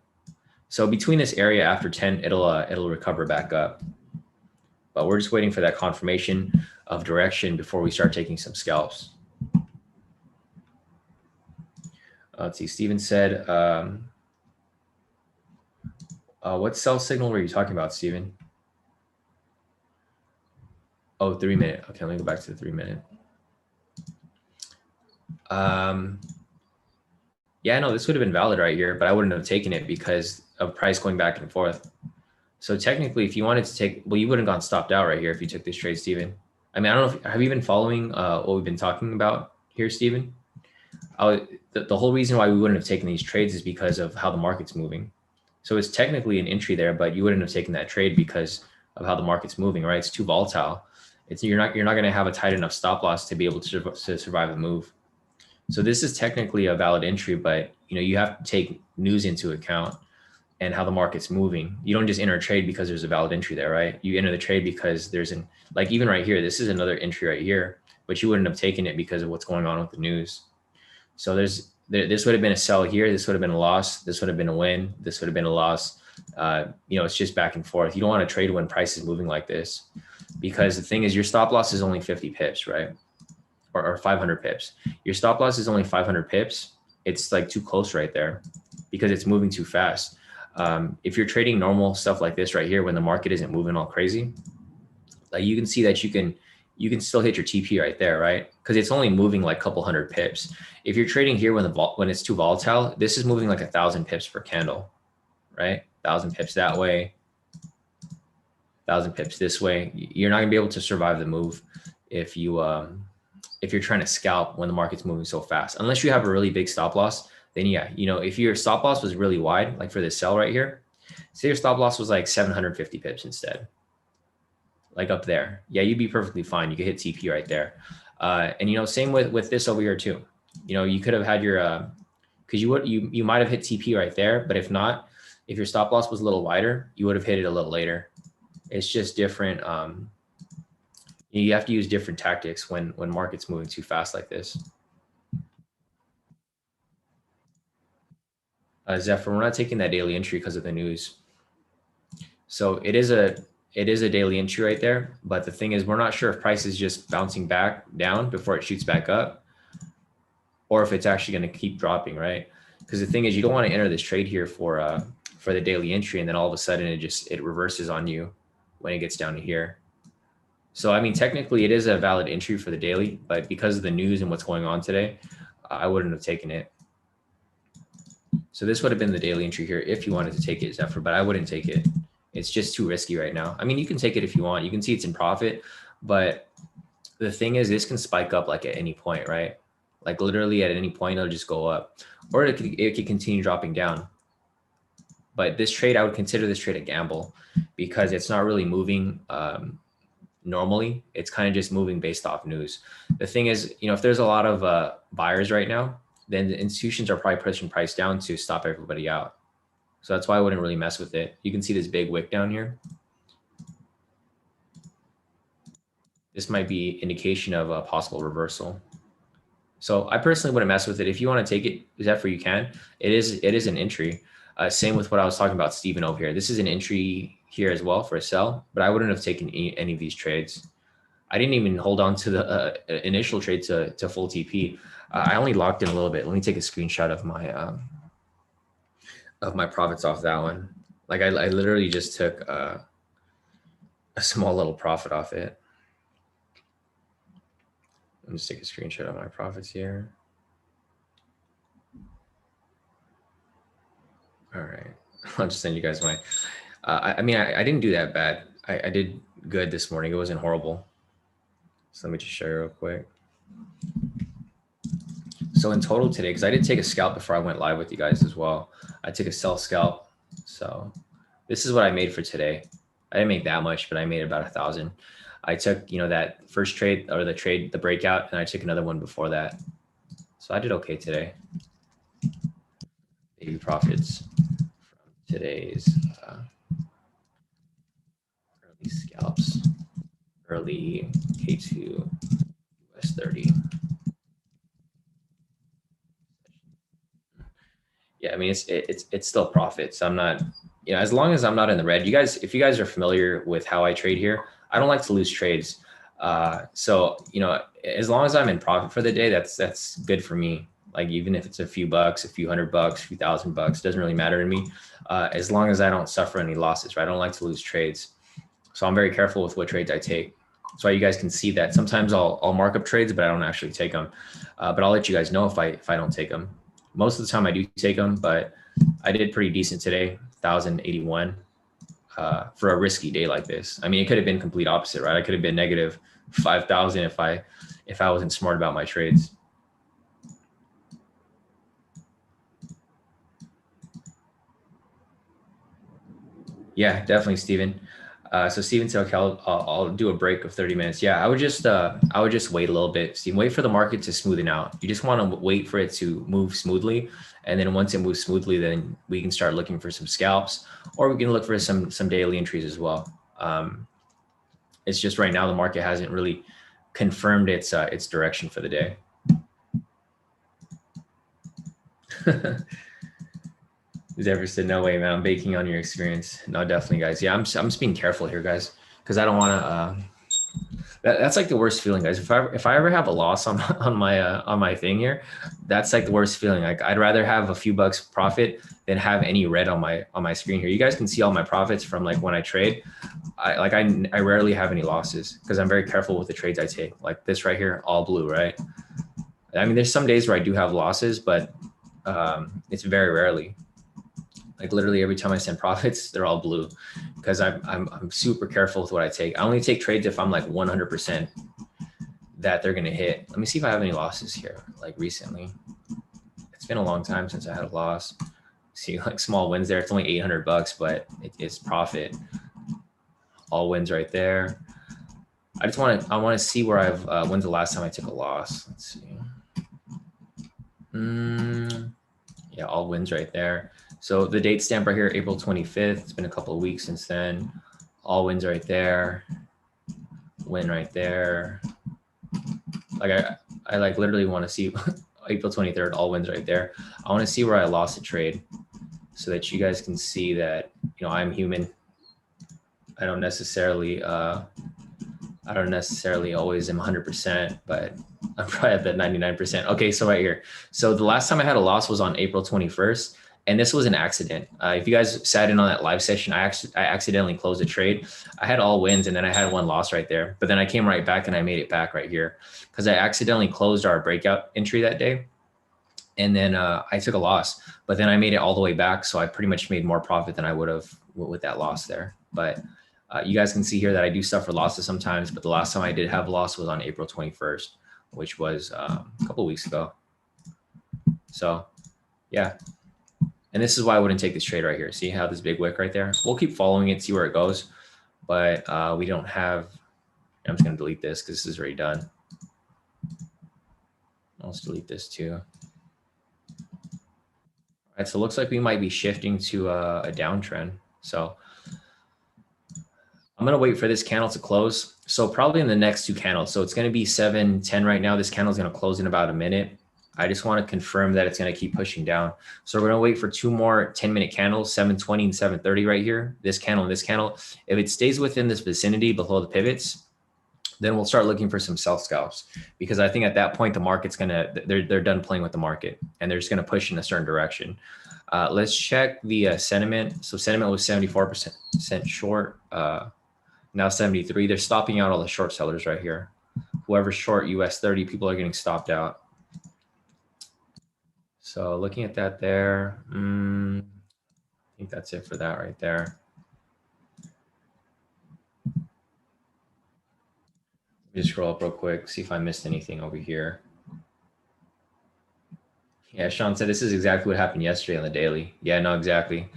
So between this area after 10, it'll recover back up. But we're just waiting for that confirmation of direction before we start taking some scalps. Let's see, Steven said, what sell signal were you talking about, Steven? Oh, 3 minute. Okay, let me go back to the 3 minute. Yeah, no, this would have been valid right here, but I wouldn't have taken it because of price going back and forth. So technically, if you wanted to take, well, you wouldn't have gone stopped out right here if you took this trade, Steven. I mean, I don't know if, have you been following what we've been talking about here, Steven? The whole reason why we wouldn't have taken these trades is because of how the market's moving. So it's technically an entry there, but you wouldn't have taken that trade because of how the market's moving, right? It's too volatile. You're not going to have a tight enough stop loss to be able to survive the move. So this is technically a valid entry, but you have to take news into account and how the market's moving. You don't just enter a trade because there's a valid entry there, right? You enter the trade because there's like even right here, this is another entry right here, but you wouldn't have taken it because of what's going on with the news. So this would have been a sell here. This would have been a loss. This would have been a win. This would have been a loss. It's just back and forth. You don't want to trade when price is moving like this, because the thing is your stop loss is only 50 pips, right? Or 500 pips. Your stop loss is only 500 pips. It's like too close right there because it's moving too fast. If you're trading normal stuff like this right here, when the market isn't moving all crazy, like you can see that you can still hit your TP right there, right? Because it's only moving like a couple hundred pips. If you're trading here when it's too volatile, this is moving like 1,000 pips per candle, right? 1,000 pips that way, 1,000 pips this way. You're not gonna be able to survive the move if you're trying to scalp when the market's moving so fast, unless you have a really big stop loss. Then yeah, if your stop loss was really wide, like for this sell right here, say your stop loss was like 750 pips instead, like up there. Yeah, you'd be perfectly fine. You could hit TP right there. And same with this over here too. You could have had your, cause you might've hit TP right there, but if not, if your stop loss was a little wider, you would have hit it a little later. It's just different. You have to use different tactics when market's moving too fast like this. Zephyr, we're not taking that daily entry because of the news. So it is a daily entry right there. But the thing is, we're not sure if price is just bouncing back down before it shoots back up, or if it's actually going to keep dropping, right? Because the thing is, you don't want to enter this trade here for the daily entry, and then all of a sudden it reverses on you when it gets down to here. So, I mean, technically it is a valid entry for the daily, but because of the news and what's going on today, I wouldn't have taken it. So this would have been the daily entry here if you wanted to take it, Zephyr, but I wouldn't take it. It's just too risky right now. I mean, you can take it if you want. You can see it's in profit, but the thing is, this can spike up like at any point, right? Like literally at any point, it'll just go up, or it could continue dropping down. But this trade, I would consider this trade a gamble because it's not really moving normally. It's kind of just moving based off news. The thing is, if there's a lot of buyers right now, then the institutions are probably pushing price down to stop everybody out. So that's why I wouldn't really mess with it. You can see this big wick down here. This might be indication of a possible reversal. So I personally wouldn't mess with it. If you want to take it, Zephyr, you can. It is an entry. Same with what I was talking about, Steven, over here. This is an entry here as well for a sell, but I wouldn't have taken any of these trades. I didn't even hold on to the initial trade to full TP. I only locked in a little bit. Let me take a screenshot of my profits off that one. Like I literally just took a small little profit off it. Let me just take a screenshot of my profits here. All right, I'll just send you guys my. I mean, I didn't do that bad. I did good this morning. It wasn't horrible. So let me just show you real quick. So in total today, because I did take a scalp before I went live with you guys as well. I took a sell scalp. So this is what I made for today. I didn't make that much, but I made about 1,000. I took, that first trade or the breakout, and I took another one before that. So I did okay today. Maybe profits from today's early scalps, early K2 US 30. Yeah, I mean it's still profits. I'm not, as long as I'm not in the red. You guys, if you guys are familiar with how I trade here, I don't like to lose trades. So as long as I'm in profit for the day, that's good for me. Like even if it's a few bucks, a few $100, a few $1,000, doesn't really matter to me. As long as I don't suffer any losses, right? I don't like to lose trades. So I'm very careful with what trades I take. That's why you guys can see that sometimes I'll mark up trades, but I don't actually take them. But I'll let you guys know if I don't take them. Most of the time I do take them, but I did pretty decent today, 1,081 for a risky day like this. I mean, it could have been complete opposite, right? I could have been negative 5,000 if I wasn't smart about my trades. Yeah, definitely, Steven. So Steven said, okay, I'll do a break of 30 minutes. Yeah, I would just wait a little bit. Steven, wait for the market to smoothen out. You just want to wait for it to move smoothly. And then once it moves smoothly, then we can start looking for some scalps, or we can look for some daily entries as well. It's just right now the market hasn't really confirmed its direction for the day. Zephyr said, no way, man, I'm baking on your experience. No, definitely, guys. Yeah, I'm just being careful here, guys, because I don't want to. That's like the worst feeling, guys. If I ever have a loss on my thing here, that's like the worst feeling. Like I'd rather have a few bucks profit than have any red on my screen here. You guys can see all my profits from like when I trade. I rarely have any losses because I'm very careful with the trades I take. Like this right here, all blue, right? I mean, there's some days where I do have losses, but it's very rarely. Like literally every time I send profits, they're all blue because I'm super careful with what I take. I only take trades if I'm like 100% that they're going to hit. Let me see if I have any losses here. Like recently, it's been a long time since I had a loss. See like small wins there. It's only $800, but it's profit. All wins right there. I want to see where when's the last time I took a loss? Let's see. Yeah, all wins right there. So the date stamp right here, April 25th. It's been a couple of weeks since then. All wins right there. Win right there. Like I like literally want to see April 23rd, all wins right there. I want to see where I lost a trade so that you guys can see that, I'm human. I don't necessarily always am 100%, but I'm probably at that 99%. Okay, so right here. So the last time I had a loss was on April 21st, and this was an accident. If you guys sat in on that live session, I accidentally closed a trade. I had all wins, and then I had one loss right there. But then I came right back, and I made it back right here because I accidentally closed our breakout entry that day. And then I took a loss, but then I made it all the way back. So I pretty much made more profit than I would have with that loss there. But you guys can see here that I do suffer losses sometimes, but the last time I did have a loss was on April 21st, which was a couple of weeks ago. So yeah. And this is why I wouldn't take this trade right here. See how this big wick right there? We'll keep following it, see where it goes. But we don't have, I'm just going to delete this because this is already done. I'll just delete this too. All right, so it looks like we might be shifting to a downtrend. So I'm going to wait for this candle to close. So probably in the next two candles. So it's going to be 7:10 right now. This candle is going to close in about a minute. I just want to confirm that it's going to keep pushing down. So we're going to wait for two more 10-minute candles, 7:20 and 7:30 right here. This candle and this candle. If it stays within this vicinity below the pivots, then we'll start looking for some sell scalps, because I think at that point the market's they're done playing with the market and they're just gonna push in a certain direction. Let's check the sentiment. So sentiment was 74% short, now 73. They're stopping out all the short sellers right here. Whoever's short US 30, people are getting stopped out. So looking at that there, I think that's it for that right there. Let me just scroll up real quick, see if I missed anything over here. Yeah, Shawn said this is exactly what happened yesterday on the daily. Yeah, no, exactly.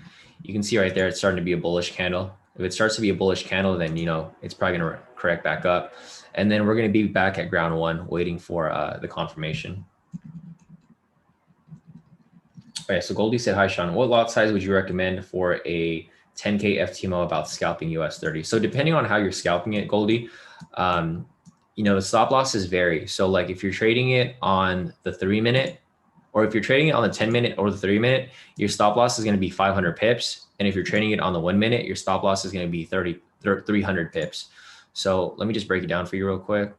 You can see right there, it's starting to be a bullish candle. If it starts to be a bullish candle, then, it's probably going to correct back up. And then we're going to be back at ground one, waiting for the confirmation. Okay, so Goldie said, hi, Shawn. What lot size would you recommend for a 10K FTMO about scalping US 30? So depending on how you're scalping it, Goldie, the stop losses vary. So like if you're trading it on the 3-minute, or if you're trading it on the 10-minute or the 3-minute, your stop loss is going to be 500 pips. And if you're trading it on the 1-minute, your stop loss is going to be 300 pips. So let me just break it down for you real quick.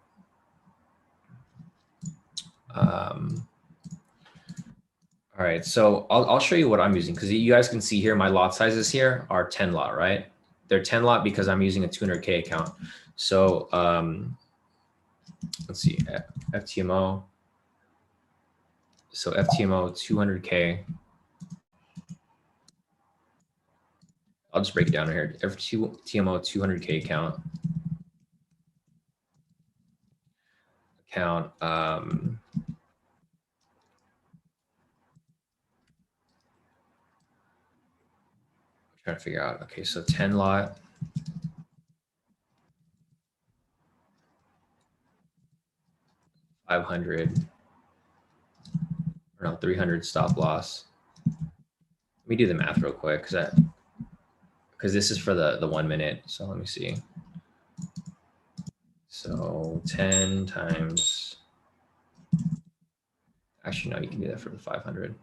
All right, so I'll show you what I'm using, because you guys can see here my lot sizes here are 10 lot, right? They're 10 lot because I'm using a 200K account. So let's see, FTMO. So FTMO 200K. I'll just break it down here. FTMO 200K account. Trying to figure out. Okay, so 10 lot. $500. Or no, 300 stop loss. Let me do the math real quick, because this is for the 1-minute. So let me see. So 10 times. Actually, no, you can do that for the 500.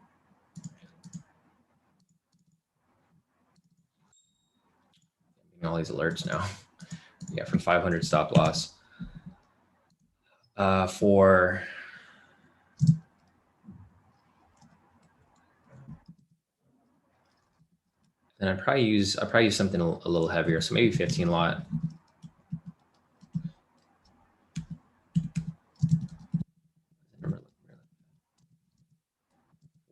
All these alerts now. Yeah, for 500 stop loss. And I'd probably use something a little heavier, so maybe 15 lot.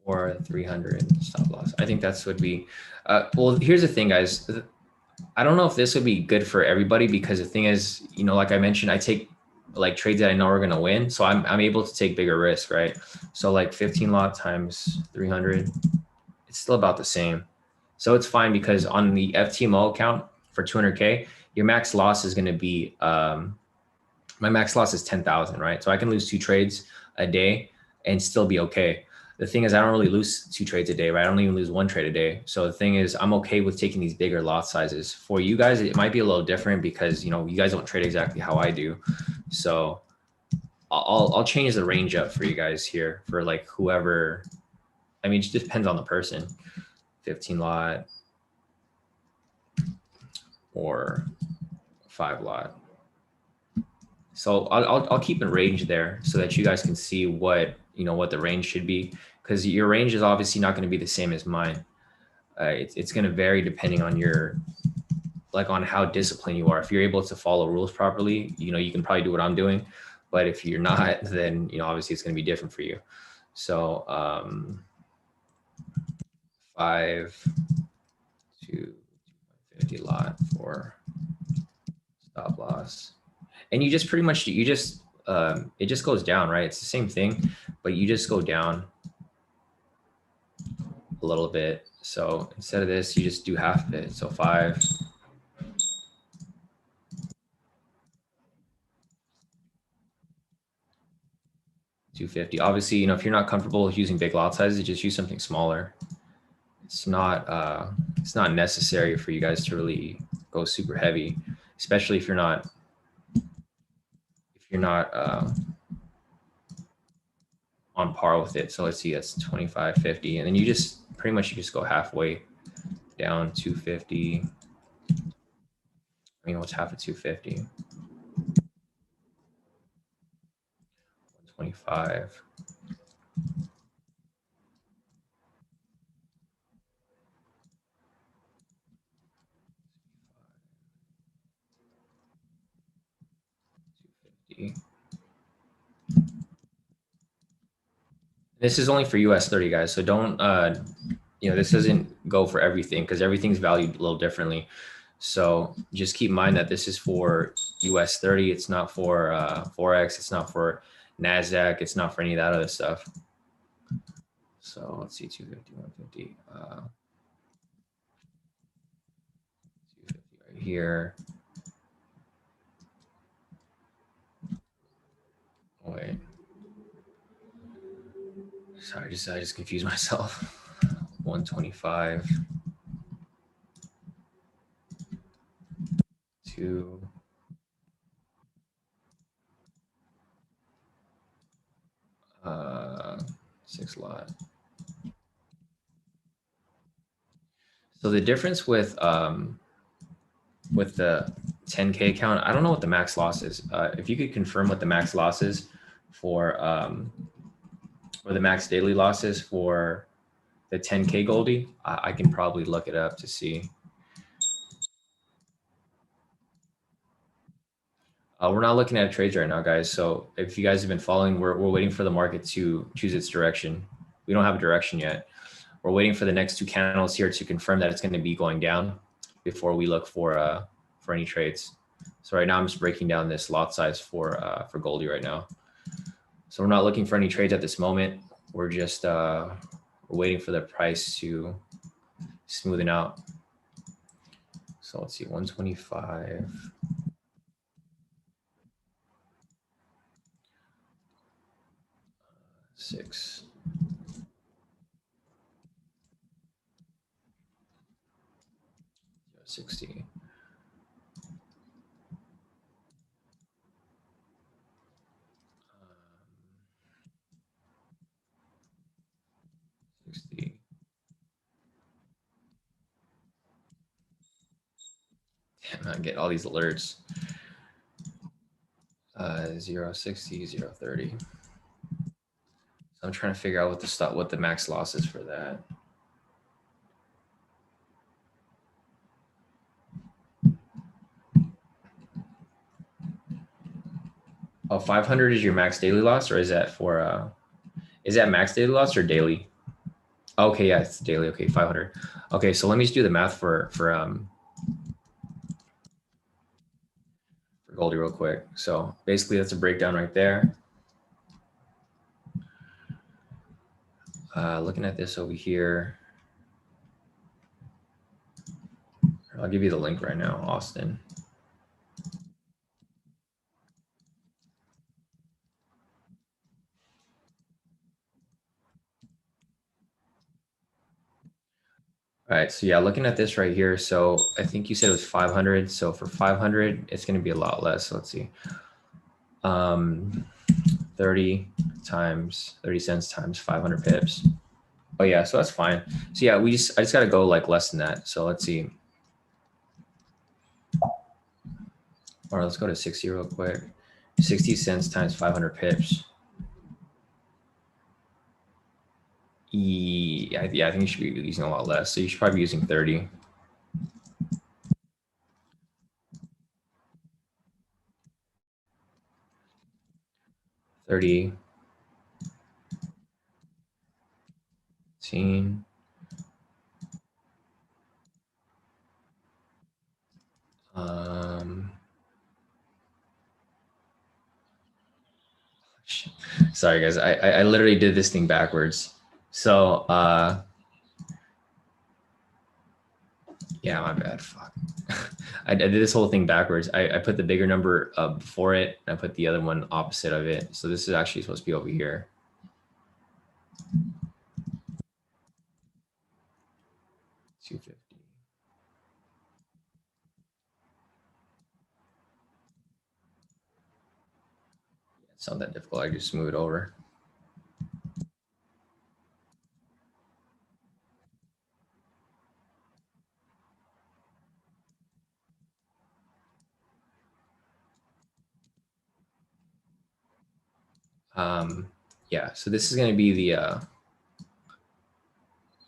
Or 300 stop loss. I think that's would be. Well, here's the thing, guys. I don't know if this would be good for everybody, because the thing is, like I mentioned, I take like trades that I know are going to win, so I'm able to take bigger risk, right? So like 15 lot times 300, it's still about the same. So it's fine, because on the FTMO account for 200K, your max loss is going to be my max loss is 10,000, right? So I can lose 2 trades a day and still be okay. The thing is, I don't really lose 2 trades a day, right? I don't even lose 1 trade a day. So the thing is, I'm okay with taking these bigger lot sizes. For you guys, it might be a little different, because you guys don't trade exactly how I do. So I'll change the range up for you guys here for like whoever. I mean, it just depends on the person. 15 lot or 5 lot. So I'll keep a range there so that you guys can see what the range should be, because your range is obviously not going to be the same as mine. It's going to vary depending on on how disciplined you are. If you're able to follow rules properly, you can probably do what I'm doing. But if you're not, then obviously it's going to be different for you. So 5 to 50 lot for stop loss. And you just pretty much, it just goes down, right? It's the same thing, but you just go down a little bit. So instead of this, you just do half of it. So 5. $250. Obviously, if you're not comfortable with using big lot sizes, just use something smaller. It's not necessary for you guys to really go super heavy, especially if you're not on par with it. So let's see, that's 25, 50, and then you just go halfway down. 250. What's half of 250? 125. This is only for US 30, guys. So don't, this doesn't go for everything because everything's valued a little differently. So just keep in mind that this is for US 30. It's not for FOREX. It's not for NASDAQ. It's not for any of that other stuff. So let's see, 250, 150. 250 right here. Oh, wait. Sorry, I just confused myself. 125. 2. 6 lot. So the difference with the 10K account, I don't know what the max loss is. If you could confirm what the max loss is for or the max daily losses for the 10K Goldie, I can probably look it up to see. We're not looking at trades right now, guys. So if you guys have been following, we're waiting for the market to choose its direction. We don't have a direction yet. We're waiting for the next 2 candles here to confirm that it's going to be going down before we look for any trades. So right now I'm just breaking down this lot size for Goldie right now. So we're not looking for any trades at this moment. We're just we're waiting for the price to smoothen out. So let's see, 125. 6. 60. 60. Damn, I get all these alerts. 0, 60, 0, 30. So I'm trying to figure out what the max loss is for that. Oh, 500 is your max daily loss, or is that for is that max daily loss or daily? Okay, yeah, it's daily. Okay, 500. Okay, so let me just do the math for Goldie real quick. So basically that's a breakdown right there. Looking at this over here, I'll give you the link right now, Austin. All right, so yeah, looking at this right here. So I think you said it was 500. So for 500, it's going to be a lot less. So let's see. 30 times 30 cents times 500 pips. Oh yeah, so that's fine. So yeah, I just got to go like less than that. So let's see. Or let's go to 60 real quick. 60 cents times 500 pips. Yeah, I think you should be using a lot less. So you should probably be using 30. 30. 15. Sorry guys, I literally did this thing backwards. So yeah, my bad. Fuck. I did this whole thing backwards. I put the bigger number before it, and I put the other one opposite of it. So this is actually supposed to be over here. 250. It's not that difficult. I just move it over. Yeah, so this is going to be the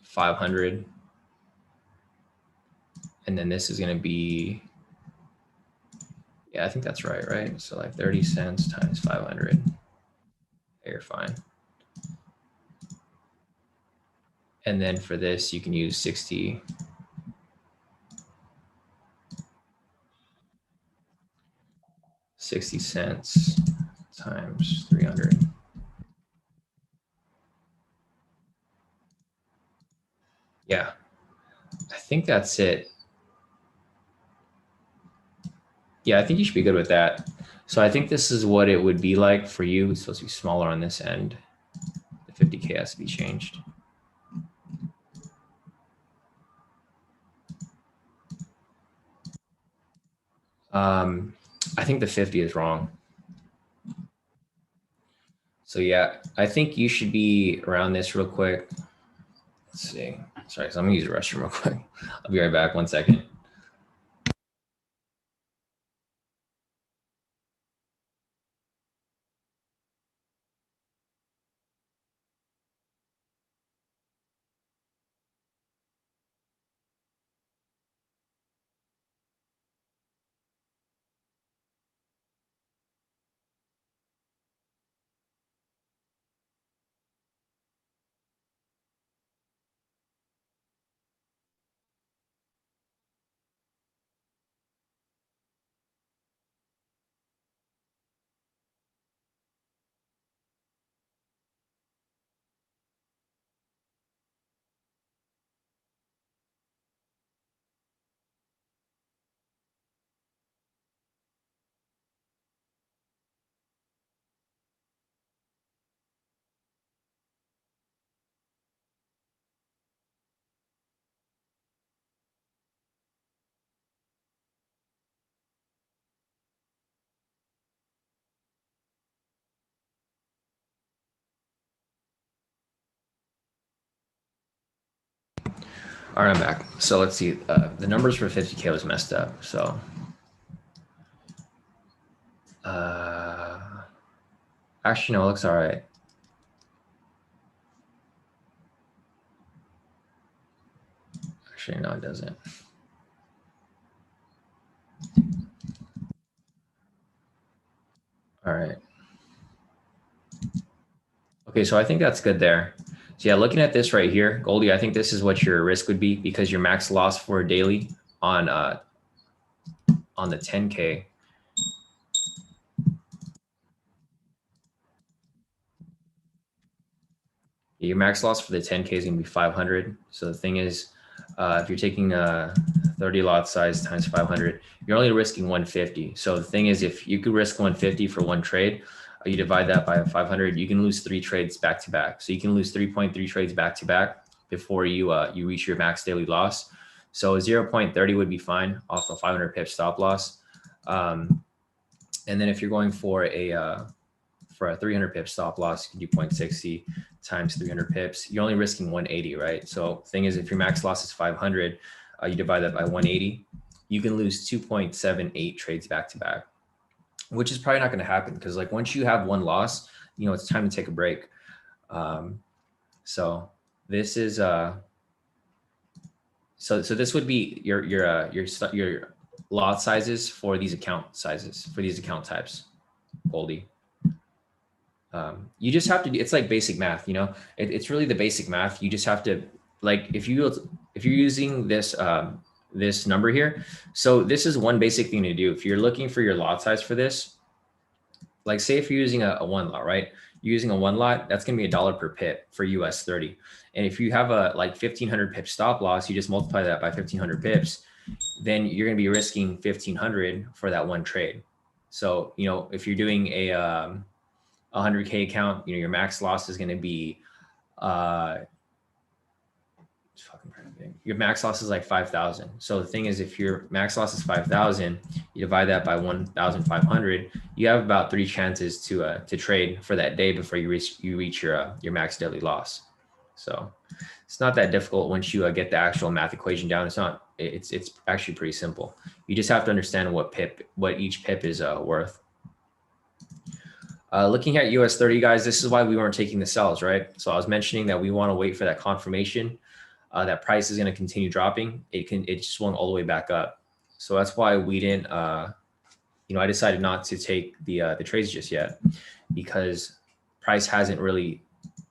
500. And then this is going to be, yeah, I think that's right? So like 30 cents times 500. Okay, you're fine. And then for this, you can use 60 cents times 300. Yeah, I think that's it. Yeah, I think you should be good with that. So I think this is what it would be like for you. It's supposed to be smaller on this end. The 50K has to be changed. I think the 50 is wrong. So yeah, I think you should be around this real quick. Let's see. Sorry, so I'm gonna use the restroom real quick. I'll be right back. 1 second. All right, I'm back. So let's see. The numbers for 50K was messed up. So actually, no, it looks all right. Actually, no, it doesn't. All right. Okay, so I think that's good there. So yeah, looking at this right here, Goldie, I think this is what your risk would be because your max loss for a daily on the 10K. Your max loss for the 10K is gonna be 500. So the thing is, if you're taking a 30 lot size times 500, you're only risking 150. So the thing is, if you could risk 150 for one trade, you divide that by 500, you can lose 3 trades back to back. So you can lose 3.3 trades back to back before you you reach your max daily loss. So 0.30 would be fine off a 500 pip stop loss. And then if you're going for a 300 pip stop loss, you can do 0.60 times 300 pips. You're only risking 180, right? So thing is, if your max loss is 500, you divide that by 180, you can lose 2.78 trades back to back, which is probably not going to happen because like once you have one loss, you know, it's time to take a break. So this is so this would be your lot sizes for these account sizes for these account types, Goldie. You just have to do, it's like basic math, you know, it's really the basic math. You just have to, like, if you're using this, this number here. So this is one basic thing to do. If you're looking for your lot size for this, like say if you're using a one lot, right? You're using a one lot, that's going to be $1 per pip for US 30. And if you have a like 1500 pip stop loss, you just multiply that by 1500 pips, then you're going to be risking 1500 for that one trade. So, you know, if you're doing a 100K account, you know, your max loss is going to be, your max loss is like 5,000. So the thing is, if your max loss is 5,000, you divide that by 1,500, you have about 3 chances to trade for that day before you reach your max daily loss. So it's not that difficult once you get the actual math equation down. It's actually pretty simple. You just have to understand what each pip is worth. Looking at US 30, guys, this is why we weren't taking the sells, right? So I was mentioning that we want to wait for that confirmation that price is going to continue dropping. It swung all the way back up. So that's why we didn't, I decided not to take the trades just yet, because price hasn't really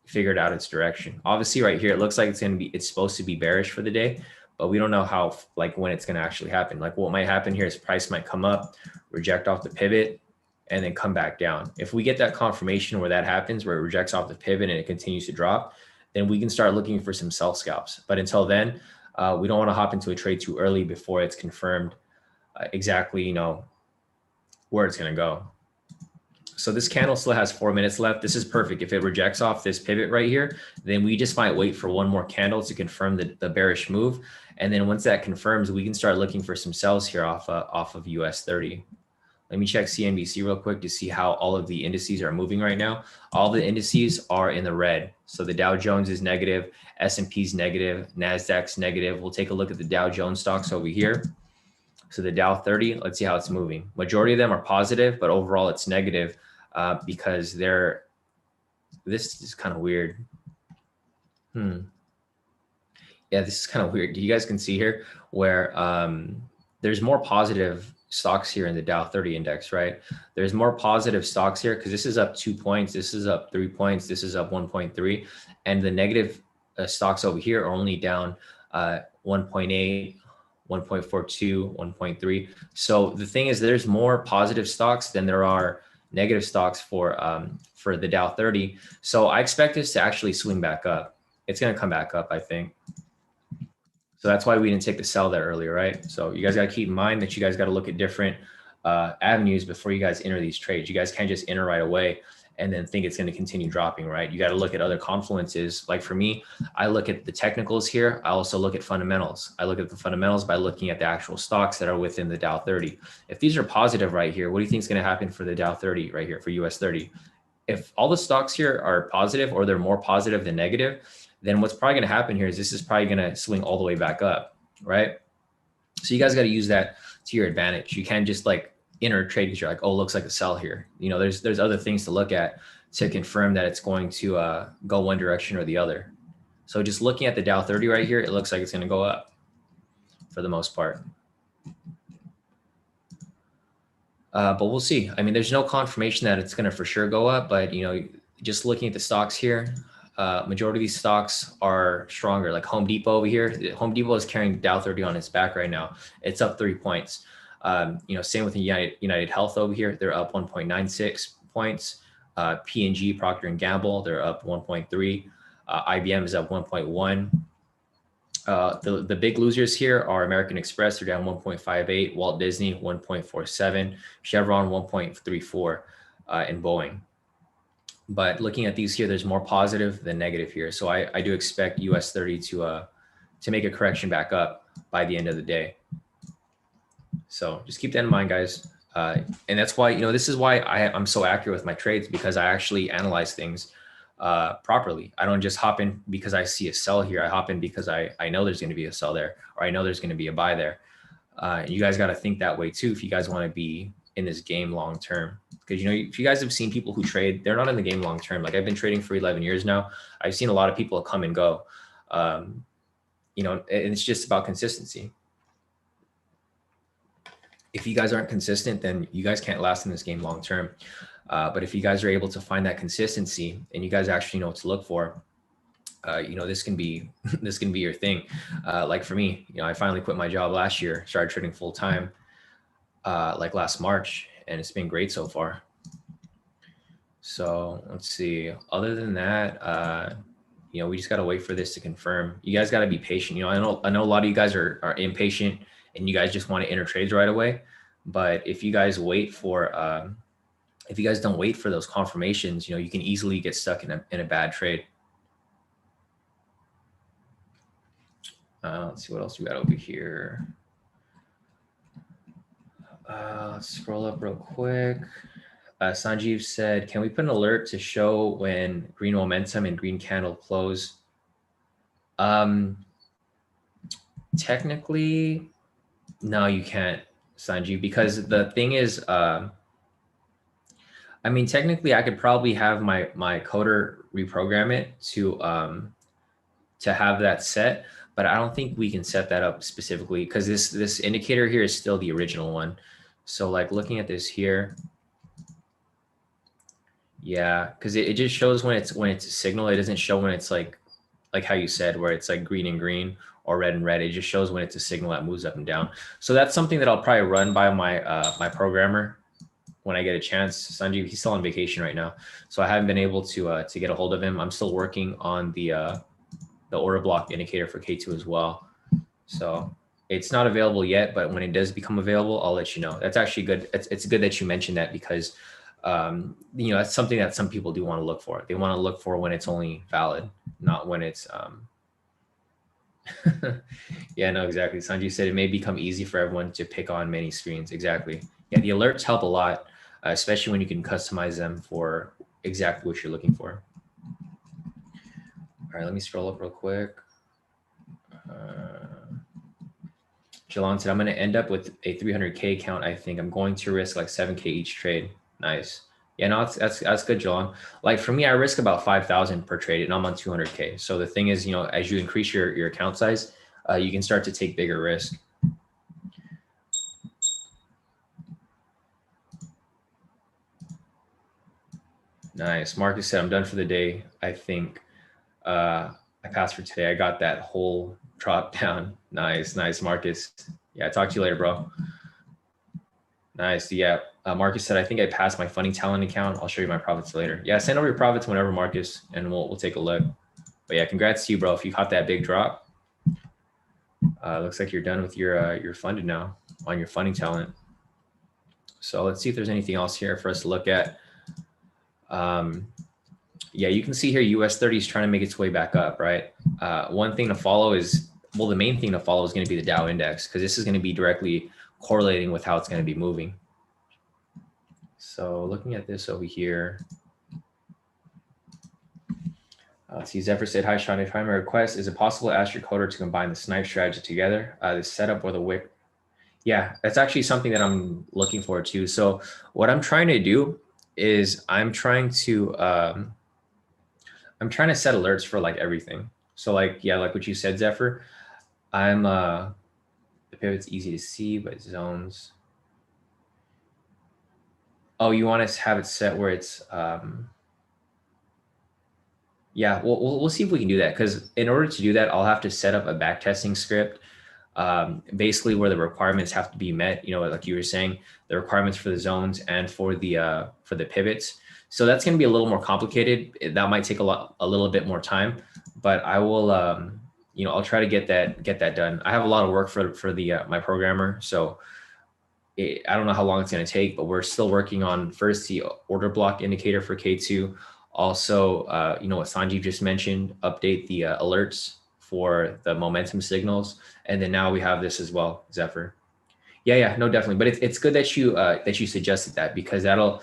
figured out its direction. Obviously right here, it looks like it's supposed to be bearish for the day, but we don't know how, like, when it's going to actually happen. Like, what might happen here is price might come up, reject off the pivot, and then come back down. If we get that confirmation where that happens, where it rejects off the pivot and it continues to drop, then we can start looking for some sell scalps. But until then, we don't want to hop into a trade too early before it's confirmed exactly, where it's going to go. So this candle still has 4 minutes left. This is perfect. If it rejects off this pivot right here, then we just might wait for one more candle to confirm the bearish move. And then once that confirms, we can start looking for some sells here off of US 30. Let me check CNBC real quick to see how all of the indices are moving right now. All the indices are in the red. So the Dow Jones is negative, S&P's negative, NASDAQ's negative. We'll take a look at the Dow Jones stocks over here. So the Dow 30, let's see how it's moving. Majority of them are positive, but overall it's negative because this is kind of weird. Yeah, this is kind of weird. You guys can see here where there's more positive stocks here in the Dow 30 index, right? There's more positive stocks here because this is up 2 points. This is up 3 points. This is up 1.3. And the negative stocks over here are only down 1.8, 1.42, 1.3. So the thing is, there's more positive stocks than there are negative stocks for the Dow 30. So I expect this to actually swing back up. It's going to come back up, I think. So that's why we didn't take the sell there earlier, right? So you guys got to keep in mind that you guys got to look at different avenues before you guys enter these trades. You guys can't just enter right away and then think it's going to continue dropping, right? You got to look at other confluences. Like for me, I look at the technicals here. I also look at fundamentals. I look at the fundamentals by looking at the actual stocks that are within the Dow 30. If these are positive right here, what do you think is going to happen for the Dow 30 right here for US 30? If all the stocks here are positive or they're more positive than negative, then what's probably going to happen here is this is probably going to swing all the way back up, right? So you guys got to use that to your advantage. You can't just like enter a trade because you're like, oh, looks like a sell here. There's other things to look at to confirm that it's going to go one direction or the other. So just looking at the Dow 30 right here, it looks like it's going to go up for the most part. But we'll see. I mean, there's no confirmation that it's going to for sure go up, but just looking at the stocks here, majority of these stocks are stronger. Like Home Depot over here. Home Depot is carrying Dow 30 on its back right now. It's up 3 points. Same with United Health over here. They're up 1.96 points. P&G, Procter & Gamble, they're up 1.3. IBM is up 1.1. The big losers here are American Express. They're down 1.58. Walt Disney, 1.47. Chevron, 1.34. And Boeing. But looking at these here, there's more positive than negative here. So I do expect US 30 to make a correction back up by the end of the day. So just keep that in mind, guys. And that's why, this is why I'm so accurate with my trades, because I actually analyze things properly. I don't just hop in because I see a sell here. I hop in because I know there's going to be a sell there, or I know there's going to be a buy there. You guys got to think that way too if you guys want to be in this game long term. Because if you guys have seen people who trade, they're not in the game long term. Like I've been trading for 11 years now. I've seen a lot of people come and go. And it's just about consistency. If you guys aren't consistent, then you guys can't last in this game long term. But if you guys are able to find that consistency and you guys actually know what to look for, this can be your thing. Like for me, I finally quit my job last year, started trading full time, like last March, and it's been great so far. So let's see. Other than that, we just got to wait for this to confirm. You guys got to be patient. I know a lot of you guys are impatient and you guys just want to enter trades right away. But if you guys wait for, if you guys don't wait for those confirmations, you can easily get stuck in a bad trade. Let's see what else we got over here. Let's scroll up real quick. Sanjeev said, can we put an alert to show when green momentum and green candle close? Technically, no, you can't, Sanjeev, because the thing is, I mean, technically I could probably have my coder reprogram it to have that set, but I don't think we can set that up specifically because this indicator here is still the original one. So like looking at this here, yeah, because it just shows when it's a signal. It doesn't show when it's like how you said, where it's like green and green or red and red. It just shows when it's a signal that moves up and down. So that's something that I'll probably run by my my programmer when I get a chance. Sanjeev, he's still on vacation right now, so I haven't been able to get a hold of him. I'm still working on the order block indicator for K2 as well. So it's not available yet, but when it does become available, I'll let you know. That's actually good. It's good that you mentioned that because you know, that's something that some people do want to look for. They want to look for when it's only valid, not when it's yeah, no, exactly. Sanjay said it may become easy for everyone to pick on many screens. Exactly. Yeah, the alerts help a lot, especially when you can customize them for exactly what you're looking for. All right, let me scroll up real quick. Jalon said, I'm going to end up with a 300K account. I think I'm going to risk like 7K each trade. Nice. Yeah, no, that's good, Jalon. Like for me, I risk about 5,000 per trade and I'm on 200K. So the thing is, you know, as you increase your account size, you can start to take bigger risk. Nice. Marcus said, I'm done for the day. I think I passed for today. I got that whole drop down. Nice, nice, Marcus. Yeah, talk to you later, bro. Nice. Yeah. Marcus said, I think I passed my funding talent account. I'll show you my profits later. Yeah, send over your profits whenever, Marcus, and we'll take a look. But yeah, congrats to you, bro. If you caught that big drop, looks like you're done with your funded now on your funding talent. So let's see if there's anything else here for us to look at. Yeah, you can see here US 30 is trying to make its way back up, right? One thing to follow is, well, the main thing to follow is going to be the Dow index because this is going to be directly correlating with how it's going to be moving. So looking at this over here, let's see, Zephyr said, hi, Shawn, if I may request, is it possible to ask your coder to combine the snipe strategy together, the setup or the wick? Yeah, that's actually something that I'm looking forward to. So what I'm trying to do is I'm trying to set alerts for like everything. So like, yeah, like what you said, Zephyr, I'm the pivot's easy to see, but zones. Oh, you want to have it set where it's yeah, we'll see if we can do that, because in order to do that, I'll have to set up a backtesting script, basically where the requirements have to be met. You know, like you were saying, the requirements for the zones and for the pivots. So that's going to be a little more complicated. That might take a little bit more time, but I will, you know, I'll try to get that done. I have a lot of work for the my programmer, so I don't know how long it's going to take, but we're still working on first the order block indicator for K2. Also, you know, what Sanjeev just mentioned, update the alerts for the momentum signals. And then now we have this as well, Zephyr. Yeah, no, definitely. But it's good that you suggested that, because that'll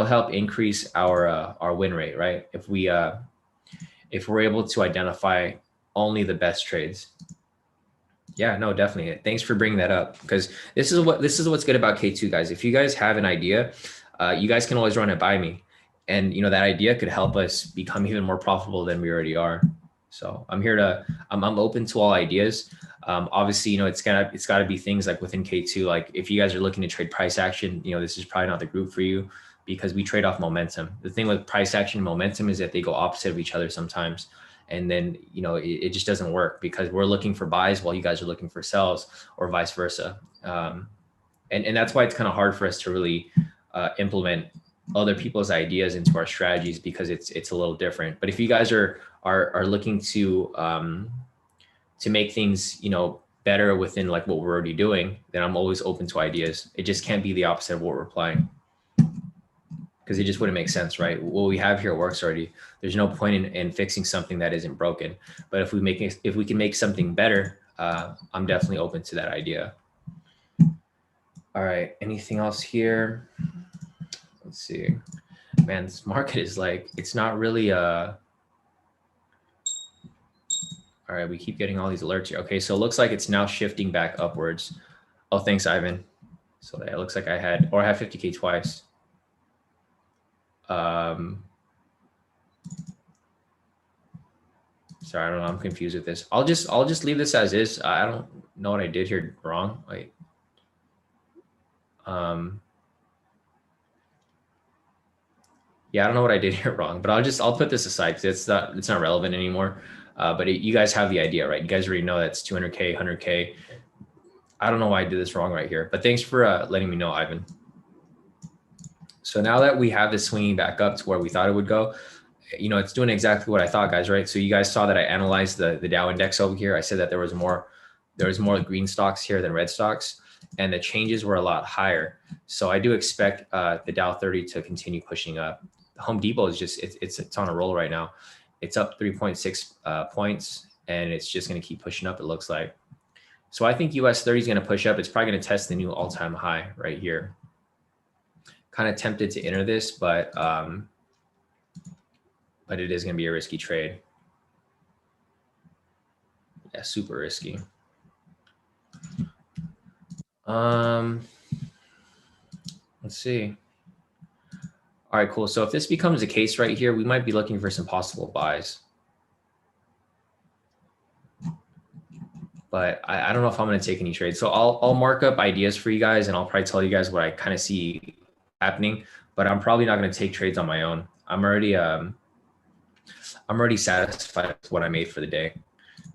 help increase our win rate, right? If we're able to identify only the best trades. Yeah, no, definitely. Thanks for bringing that up, because this is what's good about K2, guys. If you guys have an idea, you guys can always run it by me, and you know that idea could help us become even more profitable than we already are. So I'm open to all ideas. Obviously, you know, it's got to be things like within K2. Like if you guys are looking to trade price action, you know, this is probably not the group for you, because we trade off momentum. The thing with price action and momentum is that they go opposite of each other sometimes. And then, you know, it just doesn't work, because we're looking for buys while you guys are looking for sells, or vice versa. And that's why it's kind of hard for us to really implement other people's ideas into our strategies, because it's a little different. But if you guys are looking to make things, you know, better within like what we're already doing, then I'm always open to ideas. It just can't be the opposite of what we're applying, because it just wouldn't make sense, right? What we have here works already. There's no point in fixing something that isn't broken. But if we can make something better, I'm definitely open to that idea. All right, anything else here? Let's see. Man, this market is like, it's not really all right, we keep getting all these alerts here. Okay, so it looks like it's now shifting back upwards. Oh, thanks, Ivan. So it looks like I have 50K twice. Sorry, I don't know. I'm confused with this. I'll just leave this as is. I don't know what I did here wrong. Like, yeah, I don't know what I did here wrong, but I'll put this aside because it's not relevant anymore. But you guys have the idea, right? You guys already know that's 200K, 100K. I don't know why I did this wrong right here, but thanks for letting me know, Ivan. So now that we have this swinging back up to where we thought it would go, you know, it's doing exactly what I thought, guys, right? So you guys saw that I analyzed the Dow index over here. I said that there was more green stocks here than red stocks, and the changes were a lot higher. So I do expect the Dow 30 to continue pushing up. Home Depot is just, it's on a roll right now. It's up 3.6 points, and it's just going to keep pushing up, it looks like. So I think US 30 is going to push up. It's probably going to test the new all-time high right here. Kind of tempted to enter this, but it is going to be a risky trade. Yeah, super risky. Let's see. All right, cool. So if this becomes the case right here, we might be looking for some possible buys. But I don't know if I'm going to take any trades. So I'll mark up ideas for you guys, and I'll probably tell you guys what I kind of see happening. But I'm probably not going to take trades on my own. I'm already satisfied with what I made for the day.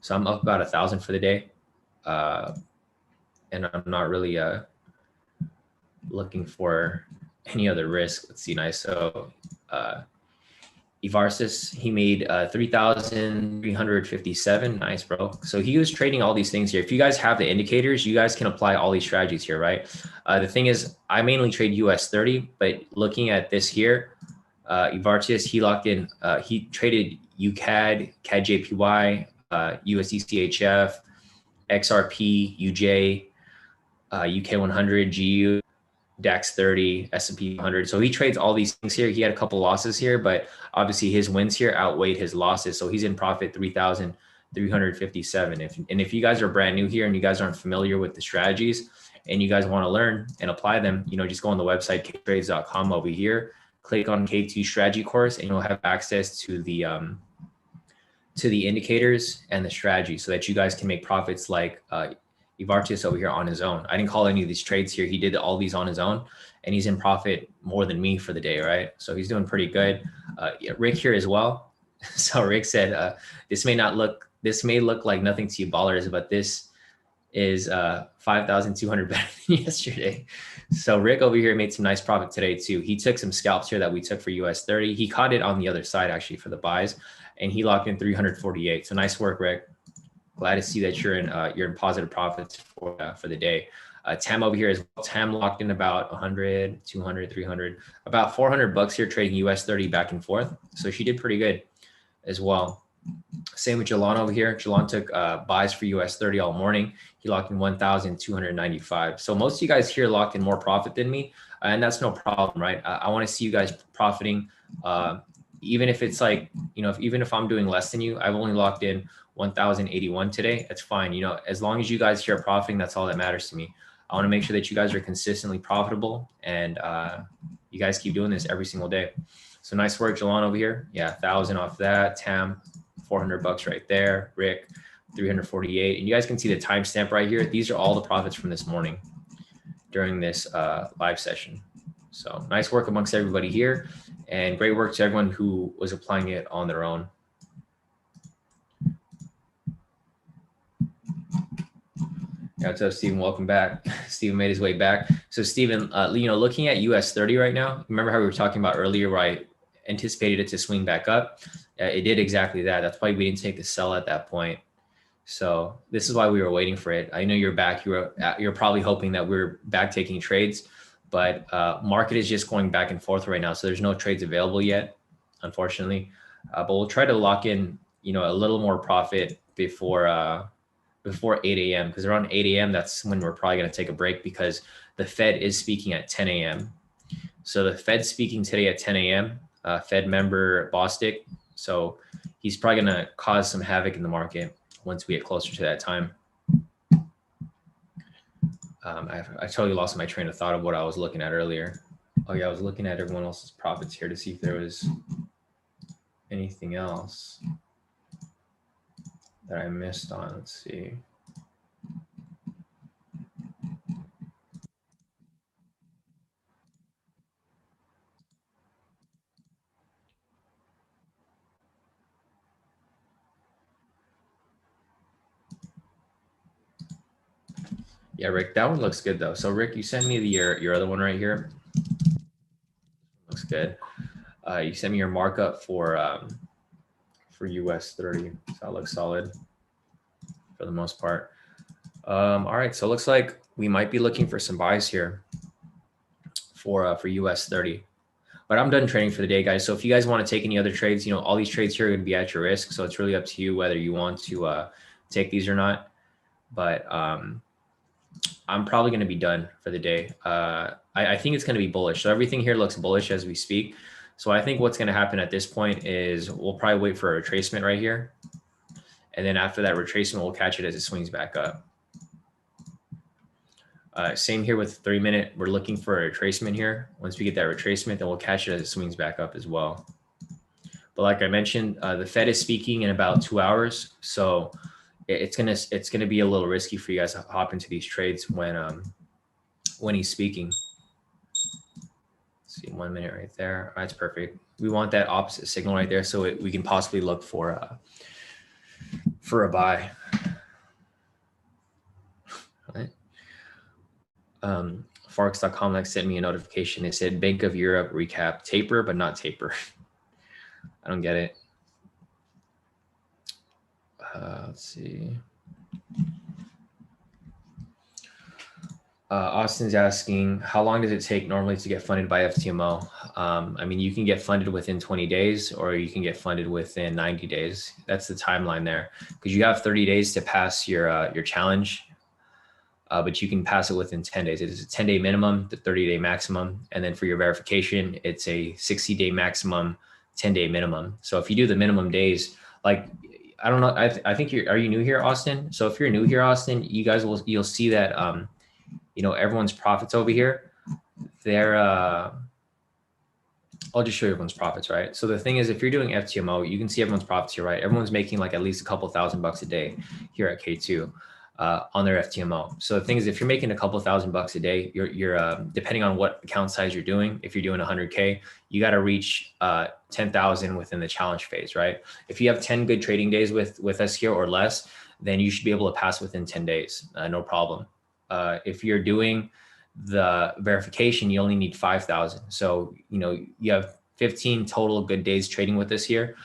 So I'm up about 1,000 for the day, and I'm not really looking for any other risk. Let's see, nice. So Ivarsis, he made 3,357. Nice, bro. So he was trading all these things here. If you guys have the indicators, you guys can apply all these strategies here, right? The thing is, I mainly trade US 30, but looking at this here, Ivarsis, he locked in, he traded UCAD, CAD-JPY, USDCHF, XRP, UJ, UK100, GU, DAX 30, S&P 100. So he trades all these things here. He had a couple losses here, but obviously his wins here outweighed his losses. So he's in profit 3,357. If you guys are brand new here and you guys aren't familiar with the strategies and you guys want to learn and apply them, you know, just go on the website, ktrades.com over here, click on K2 strategy course, and you'll have access to the indicators and the strategy so that you guys can make profits like Ivartis over here on his own. I didn't call any of these trades here. He did all these on his own, and he's in profit more than me for the day, right? So he's doing pretty good. Rick here as well. So Rick said, this may look like nothing to you ballers, but this is 5,200 better than yesterday. So Rick over here made some nice profit today too. He took some scalps here that we took for US 30. He caught it on the other side actually for the buys, and he locked in 348. So nice work, Rick. Glad to see that you're in positive profits for the day. Tam over here is Tam locked in about 100, 200, 300, about 400 bucks here trading US 30 back and forth. So she did pretty good as well. Same with Jalon over here. Jalon took buys for US 30 all morning. He locked in 1,295. So most of you guys here locked in more profit than me, and that's no problem, right? I want to see you guys profiting, even if it's like, you know, even if I'm doing less than you. I've only locked in 1,081 today. That's fine. You know, as long as you guys here are profiting, that's all that matters to me. I want to make sure that you guys are consistently profitable, and you guys keep doing this every single day. So nice work, Jalon over here. Yeah, 1,000 off that. Tam, 400 bucks right there. Rick, 348. And you guys can see the timestamp right here. These are all the profits from this morning during this live session. So nice work amongst everybody here, and great work to everyone who was applying it on their own. Yeah, what's up, Steven? Welcome back. Steven made his way back. So Steven, you know, looking at US 30 right now, remember how we were talking about earlier where I anticipated it to swing back up? It did exactly that. That's why we didn't take the sell at that point. So this is why we were waiting for it. I know you're back. You're probably hoping that we're back taking trades, but market is just going back and forth right now. So there's no trades available yet, unfortunately. But we'll try to lock in, you know, a little more profit before 8 a.m. because around 8 a.m. that's when we're probably going to take a break because the Fed is speaking at 10 a.m. So the Fed's speaking today at 10 a.m. Fed member Bostic. So he's probably going to cause some havoc in the market once we get closer to that time. I totally lost my train of thought of what I was looking at earlier. Oh yeah, I was looking at everyone else's profits here to see if there was anything else that I missed on. Let's see. Yeah, Rick, that one looks good though. So Rick, you sent me the your other one right here. Looks good. You sent me your markup for US 30. So that looks solid for the most part. All right, so it looks like we might be looking for some buys here for US 30. But I'm done trading for the day, guys. So if you guys want to take any other trades, you know, all these trades here are going to be at your risk. So it's really up to you whether you want to take these or not. But I'm probably going to be done for the day. I think it's going to be bullish. So everything here looks bullish as we speak. So I think what's going to happen at this point is we'll probably wait for a retracement right here. And then after that retracement, we'll catch it as it swings back up. Same here with 3 minute. We're looking for a retracement here. Once we get that retracement, then we'll catch it as it swings back up as well. But like I mentioned, the Fed is speaking in about 2 hours. So it's gonna be a little risky for you guys to hop into these trades when he's speaking. Let's see, 1 minute right there. That's perfect. We want that opposite signal right there so we can possibly look for a buy. Right. Forex.com like sent me a notification. They said Bank of Europe recap taper, but not taper. I don't get it. Let's see. Austin's asking, how long does it take normally to get funded by FTMO? I mean, you can get funded within 20 days or you can get funded within 90 days. That's the timeline there because you have 30 days to pass your challenge, but you can pass it within 10 days. It is a 10-day minimum, the 30-day maximum. And then for your verification, it's a 60-day maximum, 10-day minimum. So if you do the minimum days, like, I don't know, I think are you new here, Austin? So if you're new here, Austin, you'll see that, you know, everyone's profits over here, they're, I'll just show you everyone's profits, right? So the thing is, if you're doing FTMO, you can see everyone's profits here, right? Everyone's making like at least a couple $1,000 a day here at K2 on their FTMO. So the thing is, if you're making a couple $1,000 a day, you're depending on what account size you're doing, if you're doing 100K, you got to reach 10,000 within the challenge phase, right? If you have 10 good trading days with us here or less, then you should be able to pass within 10 days, no problem. If you're doing the verification, you only need 5,000. So, you know, you have 15 total good days trading with us here,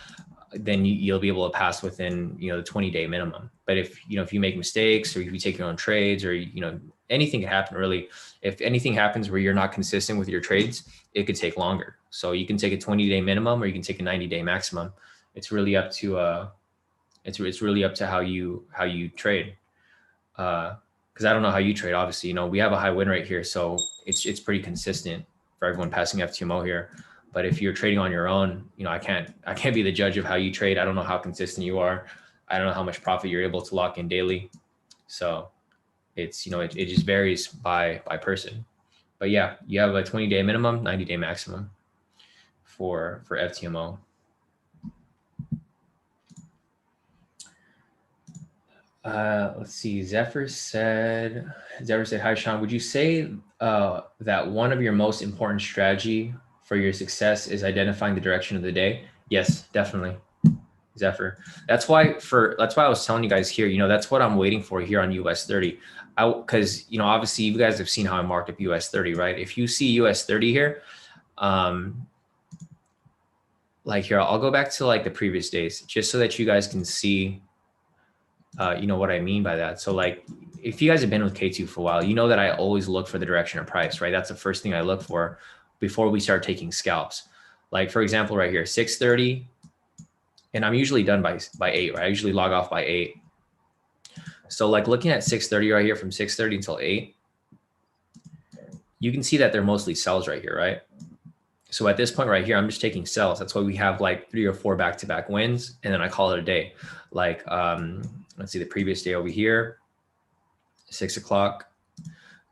then you'll be able to pass within, you know, the 20-day minimum. But if you make mistakes or if you take your own trades or, you know, anything can happen really. If anything happens where you're not consistent with your trades, it could take longer. So you can take a 20-day minimum or you can take a 90-day maximum. It's really up to, it's really up to how you trade. Because I don't know how you trade. Obviously, you know, we have a high win rate here, so it's pretty consistent for everyone passing FTMO here. But if you're trading on your own, you know, I can't be the judge of how you trade. I don't know how consistent you are. I don't know how much profit you're able to lock in daily. So it's, you know, it just varies by person. But yeah, you have a 20-day minimum, 90-day maximum for FTMO. Let's see. Zephyr said, hi, Shawn, would you say that one of your most important strategy for your success is identifying the direction of the day? Yes, definitely. Zephyr. That's why I was telling you guys here, you know, that's what I'm waiting for here on US 30. Cause you know, obviously you guys have seen how I marked up US 30, right? If you see US 30 here, like here, I'll go back to like the previous days just so that you guys can see you know what I mean by that. So like, if you guys have been with K2 for a while, you know that I always look for the direction of price, right? That's the first thing I look for before we start taking scalps. Like for example, right here, 6:30, and I'm usually done by 8, right? I usually log off by 8. So like looking at 6:30 right here from 6:30 until 8, you can see that they're mostly sells right here, right? So at this point right here, I'm just taking sells. That's why we have like 3 or 4 back-to-back wins, and then I call it a day. Like, let's see the previous day over here, 6 o'clock.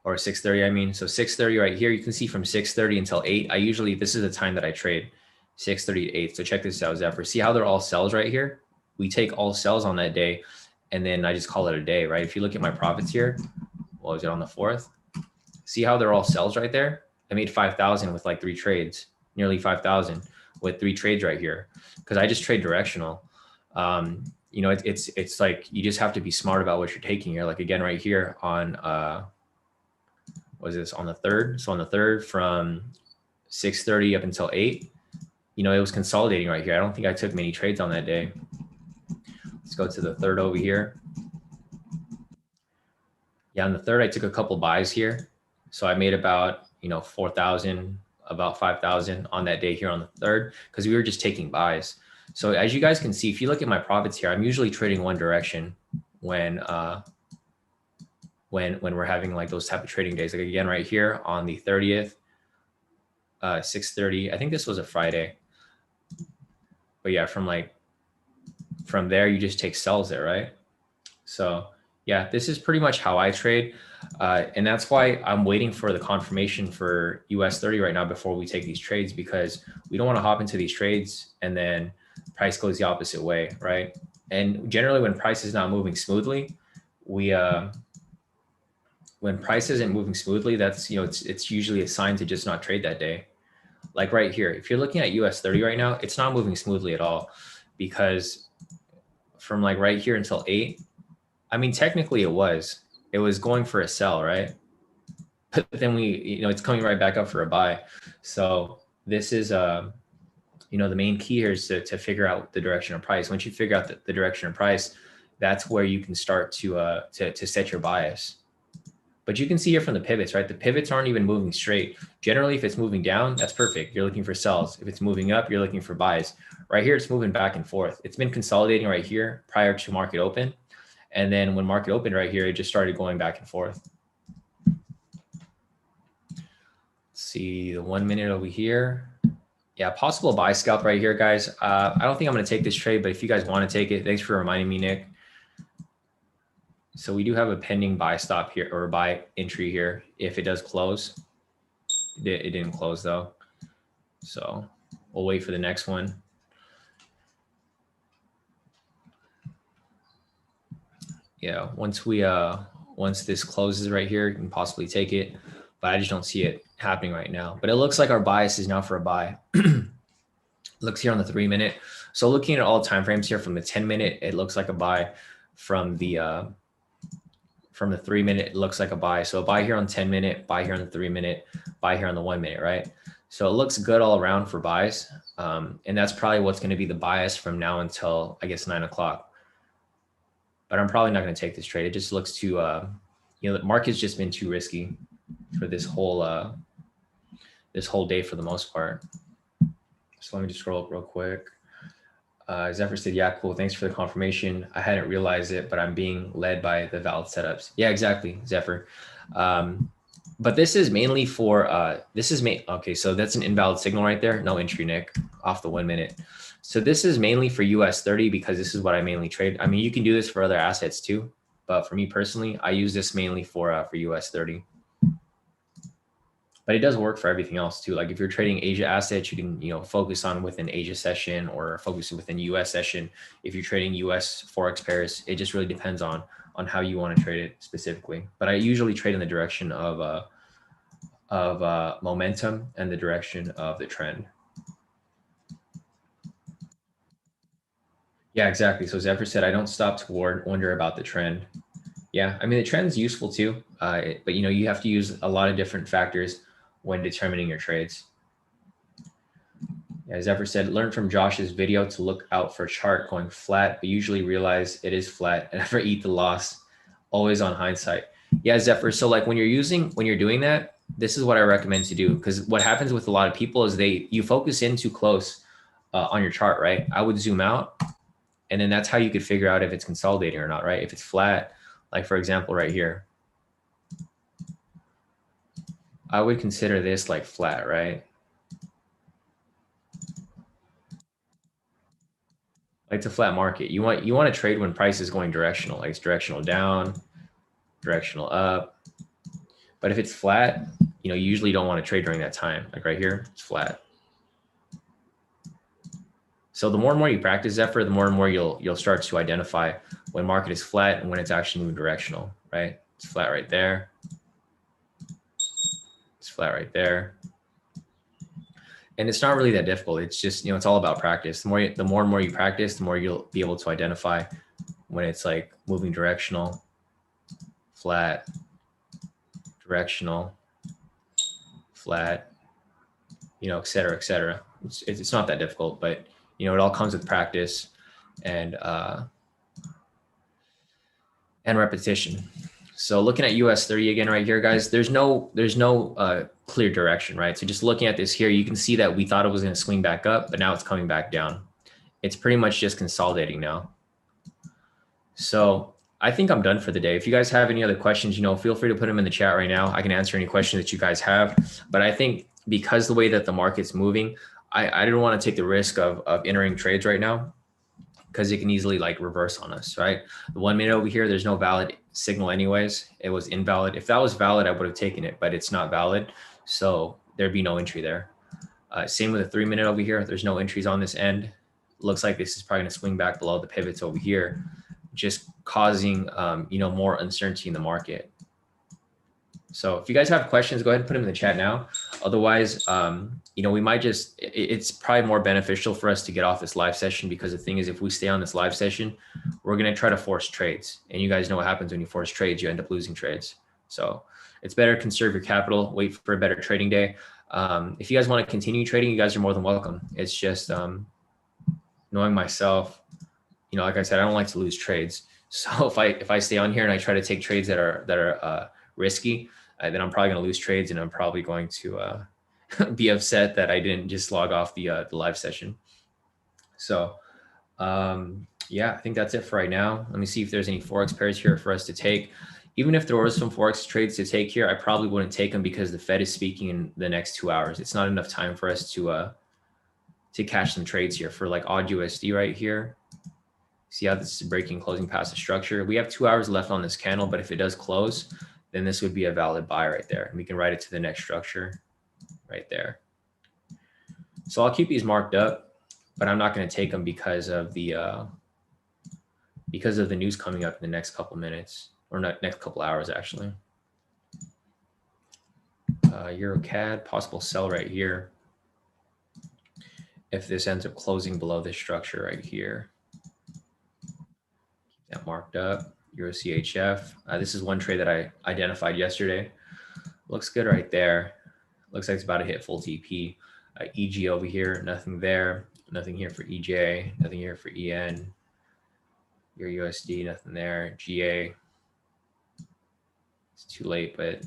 or 6:30, I mean. So 6:30 right here, you can see from 6:30 until 8. This is the time that I trade, 6:30 to 8. So check this out, Zephyr. See how they're all sells right here? We take all sells on that day, and then I just call it a day, right? If you look at my profits here, what was it on the 4th? See how they're all sells right there? I made 5,000 with like 3 trades, nearly 5,000 with 3 trades right here, because I just trade directional. You know, it's like you just have to be smart about what you're taking here. Like again, right here on was this on the 3rd? So on the 3rd from 6:30 up until 8, you know, it was consolidating right here. I don't think I took many trades on that day. Let's go to the 3rd over here. Yeah, on the 3rd, I took a couple buys here. So I made about, you know, 4,000, about 5,000 on that day here on the 3rd, because we were just taking buys. So as you guys can see, if you look at my profits here, I'm usually trading one direction when we're having like those type of trading days. Like again, right here on the 30th, 6:30. I think this was a Friday. But yeah, from there, you just take sells there, right? So yeah, this is pretty much how I trade. And that's why I'm waiting for the confirmation for US 30 right now before we take these trades, because we don't want to hop into these trades and then price goes the opposite way, right? And generally when price is not moving smoothly, when price isn't moving smoothly, that's, you know, it's usually a sign to just not trade that day. Like right here, if you're looking at US 30 right now, it's not moving smoothly at all, because from like right here until 8, I mean, technically it was going for a sell, right? But then you know, it's coming right back up for a buy. So this is, you know, the main key here is to figure out the direction of price. Once you figure out the direction of price, that's where you can start to set your bias. But you can see here from the pivots, right? The pivots aren't even moving straight. Generally, if it's moving down, that's perfect. You're looking for sells. If it's moving up, you're looking for buys. Right here, it's moving back and forth. It's been consolidating right here prior to market open. And then when market opened right here, it just started going back and forth. Let's see the 1 minute over here. Yeah, possible buy scalp right here, guys. I don't think I'm going to take this trade, but if you guys want to take it, thanks for reminding me, Nick. So we do have a pending buy stop here, or buy entry here if it does close. It didn't close though. So we'll wait for the next one. Yeah, once this closes right here, you can possibly take it, but I just don't see it happening right now. But it looks like our bias is now for a buy. Looks here on the 3 minute. So looking at all time frames here, from the 10 minute, it looks like a buy. From the 3 minute, it looks like a buy. So a buy here on 10 minute, buy here on the 3 minute, buy here on the 1 minute, right? So it looks good all around for buys. And that's probably what's going to be the bias from now until, I guess, 9 o'clock. But I'm probably not going to take this trade. It just looks too, you know, the market's just been too risky for this whole day for the most part. So let me just scroll up real quick. Zephyr said, yeah, cool. Thanks for the confirmation. I hadn't realized it, but I'm being led by the valid setups. Yeah, exactly, Zephyr. But this is mainly for, okay, so that's an invalid signal right there. No entry, Nick, off the 1 minute. So this is mainly for US 30 because this is what I mainly trade. I mean, you can do this for other assets too, but for me personally, I use this mainly for US 30. But it does work for everything else too. Like if you're trading Asia assets, you can, you know, focus on within Asia session or focus within US session. If you're trading US Forex pairs, it just really depends on how you want to trade it specifically. But I usually trade in the direction of momentum and the direction of the trend. Yeah, exactly. So Zephyr said, I don't stop to wonder about the trend. Yeah, I mean, the trend is useful too, but you know, you have to use a lot of different factors when determining your trades. As Zephyr said, learn from Josh's video to look out for a chart going flat, but usually realize it is flat and never eat the loss. Always on hindsight. Yeah, Zephyr. So like when you're doing that, this is what I recommend to do, because what happens with a lot of people is you focus in too close on your chart, right? I would zoom out, and then that's how you could figure out if it's consolidating or not, right? If it's flat, like for example, right here, I would consider this like flat, right? Like it's a flat market. You want to trade when price is going directional, like it's directional down, directional up. But if it's flat, you know, you usually don't want to trade during that time. Like right here, it's flat. So the more and more you practice Zephyr, the more and more you'll start to identify when market is flat and when it's actually moving directional, right? It's flat right there. It's flat right there. And it's not really that difficult. It's just, you know, it's all about practice. The more and more you practice, the more you'll be able to identify when it's like moving directional, flat, directional, flat, you know, et cetera, et cetera. It's not that difficult, but you know, it all comes with practice and repetition. So looking at US 30 again right here, guys, there's no clear direction, right? So just looking at this here, you can see that we thought it was going to swing back up, but now it's coming back down. It's pretty much just consolidating now. So I think I'm done for the day. If you guys have any other questions, you know, feel free to put them in the chat right now. I can answer any questions that you guys have. But I think because the way that the market's moving, I don't want to take the risk of entering trades right now because it can easily like reverse on us, right? The 1 minute over here, there's no valid signal anyways. It was invalid. If that was valid, I would have taken it, but it's not valid. So there'd be no entry there. Same with the 3 minute over here. There's no entries on this end. Looks like this is probably gonna swing back below the pivots over here, just causing you know, more uncertainty in the market. So if you guys have questions, go ahead and put them in the chat now. Otherwise, you know, we might just, it's probably more beneficial for us to get off this live session because the thing is, if we stay on this live session, we're going to try to force trades. And you guys know what happens when you force trades, you end up losing trades. So it's better to conserve your capital, wait for a better trading day. If you guys want to continue trading, you guys are more than welcome. It's just knowing myself, you know, like I said, I don't like to lose trades. So if I stay on here and I try to take trades that are risky, then I'm probably going to lose trades and I'm probably going to be upset that I didn't just log off the live session. So yeah, I think that's it for right now. Let me see if there's any Forex pairs here for us to take. Even if there was some Forex trades to take here, I probably wouldn't take them because the Fed is speaking in the next 2 hours. It's not enough time for us to cash some trades here for like odd USD right here. See how this is breaking, closing past the structure. We have 2 hours left on this candle, but if it does close, then this would be a valid buy right there. And we can write it to the next structure right there. So I'll keep these marked up, but I'm not going to take them because of the news coming up in the next couple minutes, or not next couple hours actually. Euro CAD, possible sell right here if this ends up closing below this structure right here. Keep that marked up. Euro CHF. This is one trade that I identified yesterday. Looks good right there. Looks like it's about to hit full TP. EG over here, nothing there. Nothing here for EJ. Nothing here for EN. Euro USD, nothing there. GA. It's too late, but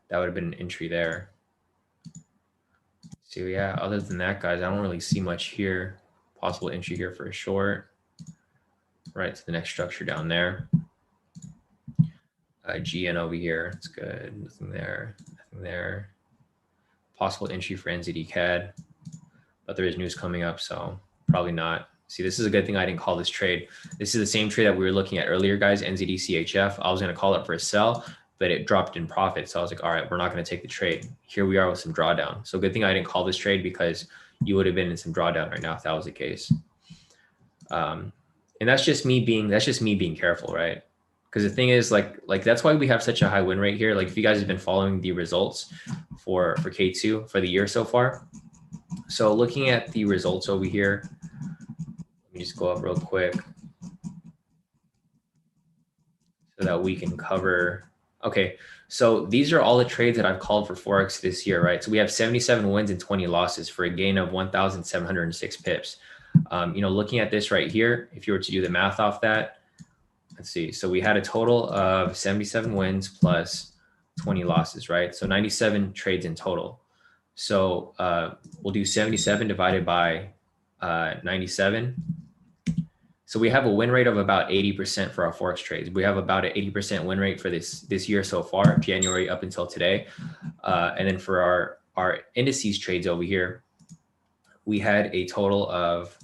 that would have been an entry there. So yeah, other than that, guys, I don't really see much here. Possible entry here for a short. Right to the next structure down there. GN over here, it's good. Nothing there, nothing there. Possible entry for NZD CAD, but there is news coming up, so probably not. See, this is a good thing I didn't call this trade. This is the same trade that we were looking at earlier, guys, NZD CHF. I was going to call it for a sell, but it dropped in profit. So I was like, all right, we're not going to take the trade. Here we are with some drawdown. So good thing I didn't call this trade because you would have been in some drawdown right now if that was the case. And that's just me being careful, right? Because the thing is, like that's why we have such a high win rate here. Like if you guys have been following the results for K2 for the year so far. So looking at the results over here, let me just go up real quick so that we can cover. Okay, so these are all the trades that I've called for Forex this year, right? So we have 77 wins and 20 losses for a gain of 1,706 pips. You know, looking at this right here, if you were to do the math off that, let's see. So we had a total of 77 wins plus 20 losses, right? So 97 trades in total. So we'll do 77 divided by 97. So we have a win rate of about 80% for our Forex trades. We have about an 80% win rate for this year so far, January up until today. And then for our indices trades over here, we had a total of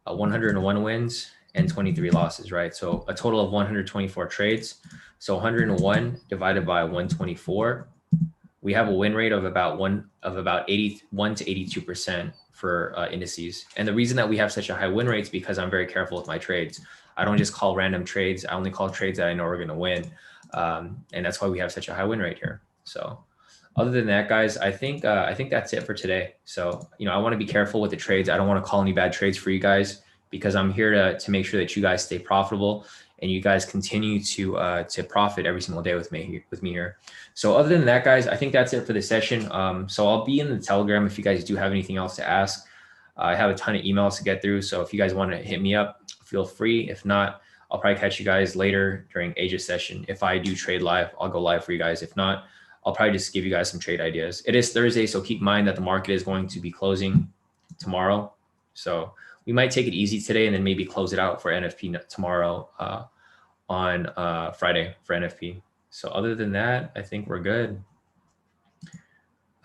101 wins and 23 losses, right? So a total of 124 trades. So 101 divided by 124, we have a win rate of about 81 to 82% for indices. And the reason that we have such a high win rate is because I'm very careful with my trades. I don't just call random trades. I only call trades that I know are going to win. And that's why we have such a high win rate here. So other than that, guys, I think that's it for today. So, I want to be careful with the trades. I don't want to call any bad trades for you guys because I'm here to make sure that you guys stay profitable and you guys continue to profit every single day with me here. So other than that, guys, I think that's it for the session. So I'll be in the Telegram if you guys do have anything else to ask. I have a ton of emails to get through. So if you guys want to hit me up, feel free. If not, I'll probably catch you guys later during Asia's session. If I do trade live, I'll go live for you guys. If not, I'll probably just give you guys some trade ideas. It is Thursday, so keep in mind that the market is going to be closing tomorrow. So we might take it easy today and then maybe close it out for NFP tomorrow on Friday for NFP. So other than that, I think we're good.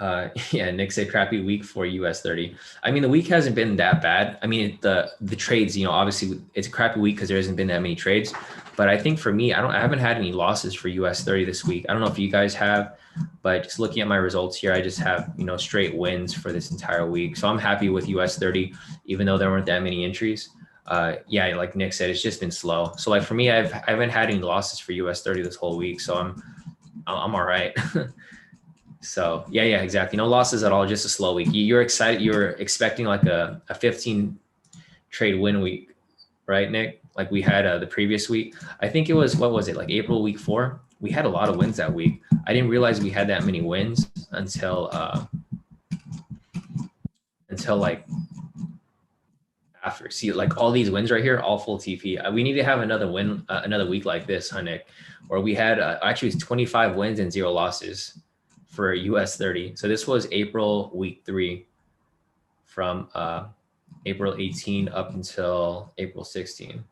Yeah, Nick said crappy week for US 30. I mean, the week hasn't been that bad. I mean, the trades, obviously it's a crappy week because there hasn't been that many trades. But I think for me, I haven't had any losses for US 30 this week. I don't know if you guys have, but just looking at my results here, I just have, straight wins for this entire week. So I'm happy with US 30, even though there weren't that many entries. Yeah, like Nick said, it's just been slow. So like for me, I haven't had any losses for US 30 this whole week. So I'm all right. So yeah, exactly. No losses at all. Just a slow week. You're excited. You're expecting like a 15 trade win week, right, Nick? Like we had the previous week. I think it was, what was it? Like April week 4. We had a lot of wins that week. I didn't realize we had that many wins until like after. See, like all these wins right here, all full TP. We need to have another win, another week like this, huh, Nick? Where we had actually 25 wins and 0 losses for US 30. So this was April week 3 from April 18 up until April 16.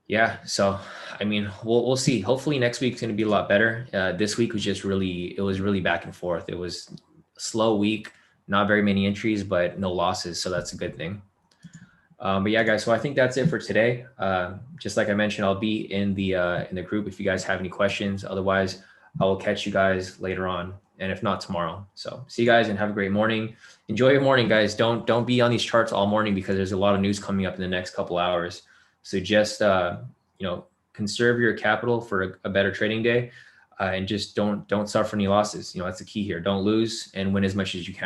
Yeah, so I mean, we'll see. Hopefully next week's going to be a lot better. This week was just really back and forth. It was a slow week, not very many entries, but no losses. So that's a good thing. But yeah, guys, so I think that's it for today. Just like I mentioned, I'll be in the group if you guys have any questions. Otherwise, I will catch you guys later on, and if not tomorrow. So see you guys and have a great morning. Enjoy your morning, guys. Don't be on these charts all morning because there's a lot of news coming up in the next couple hours. So just conserve your capital for a better trading day, and just don't suffer any losses. That's the key here. Don't lose and win as much as you can.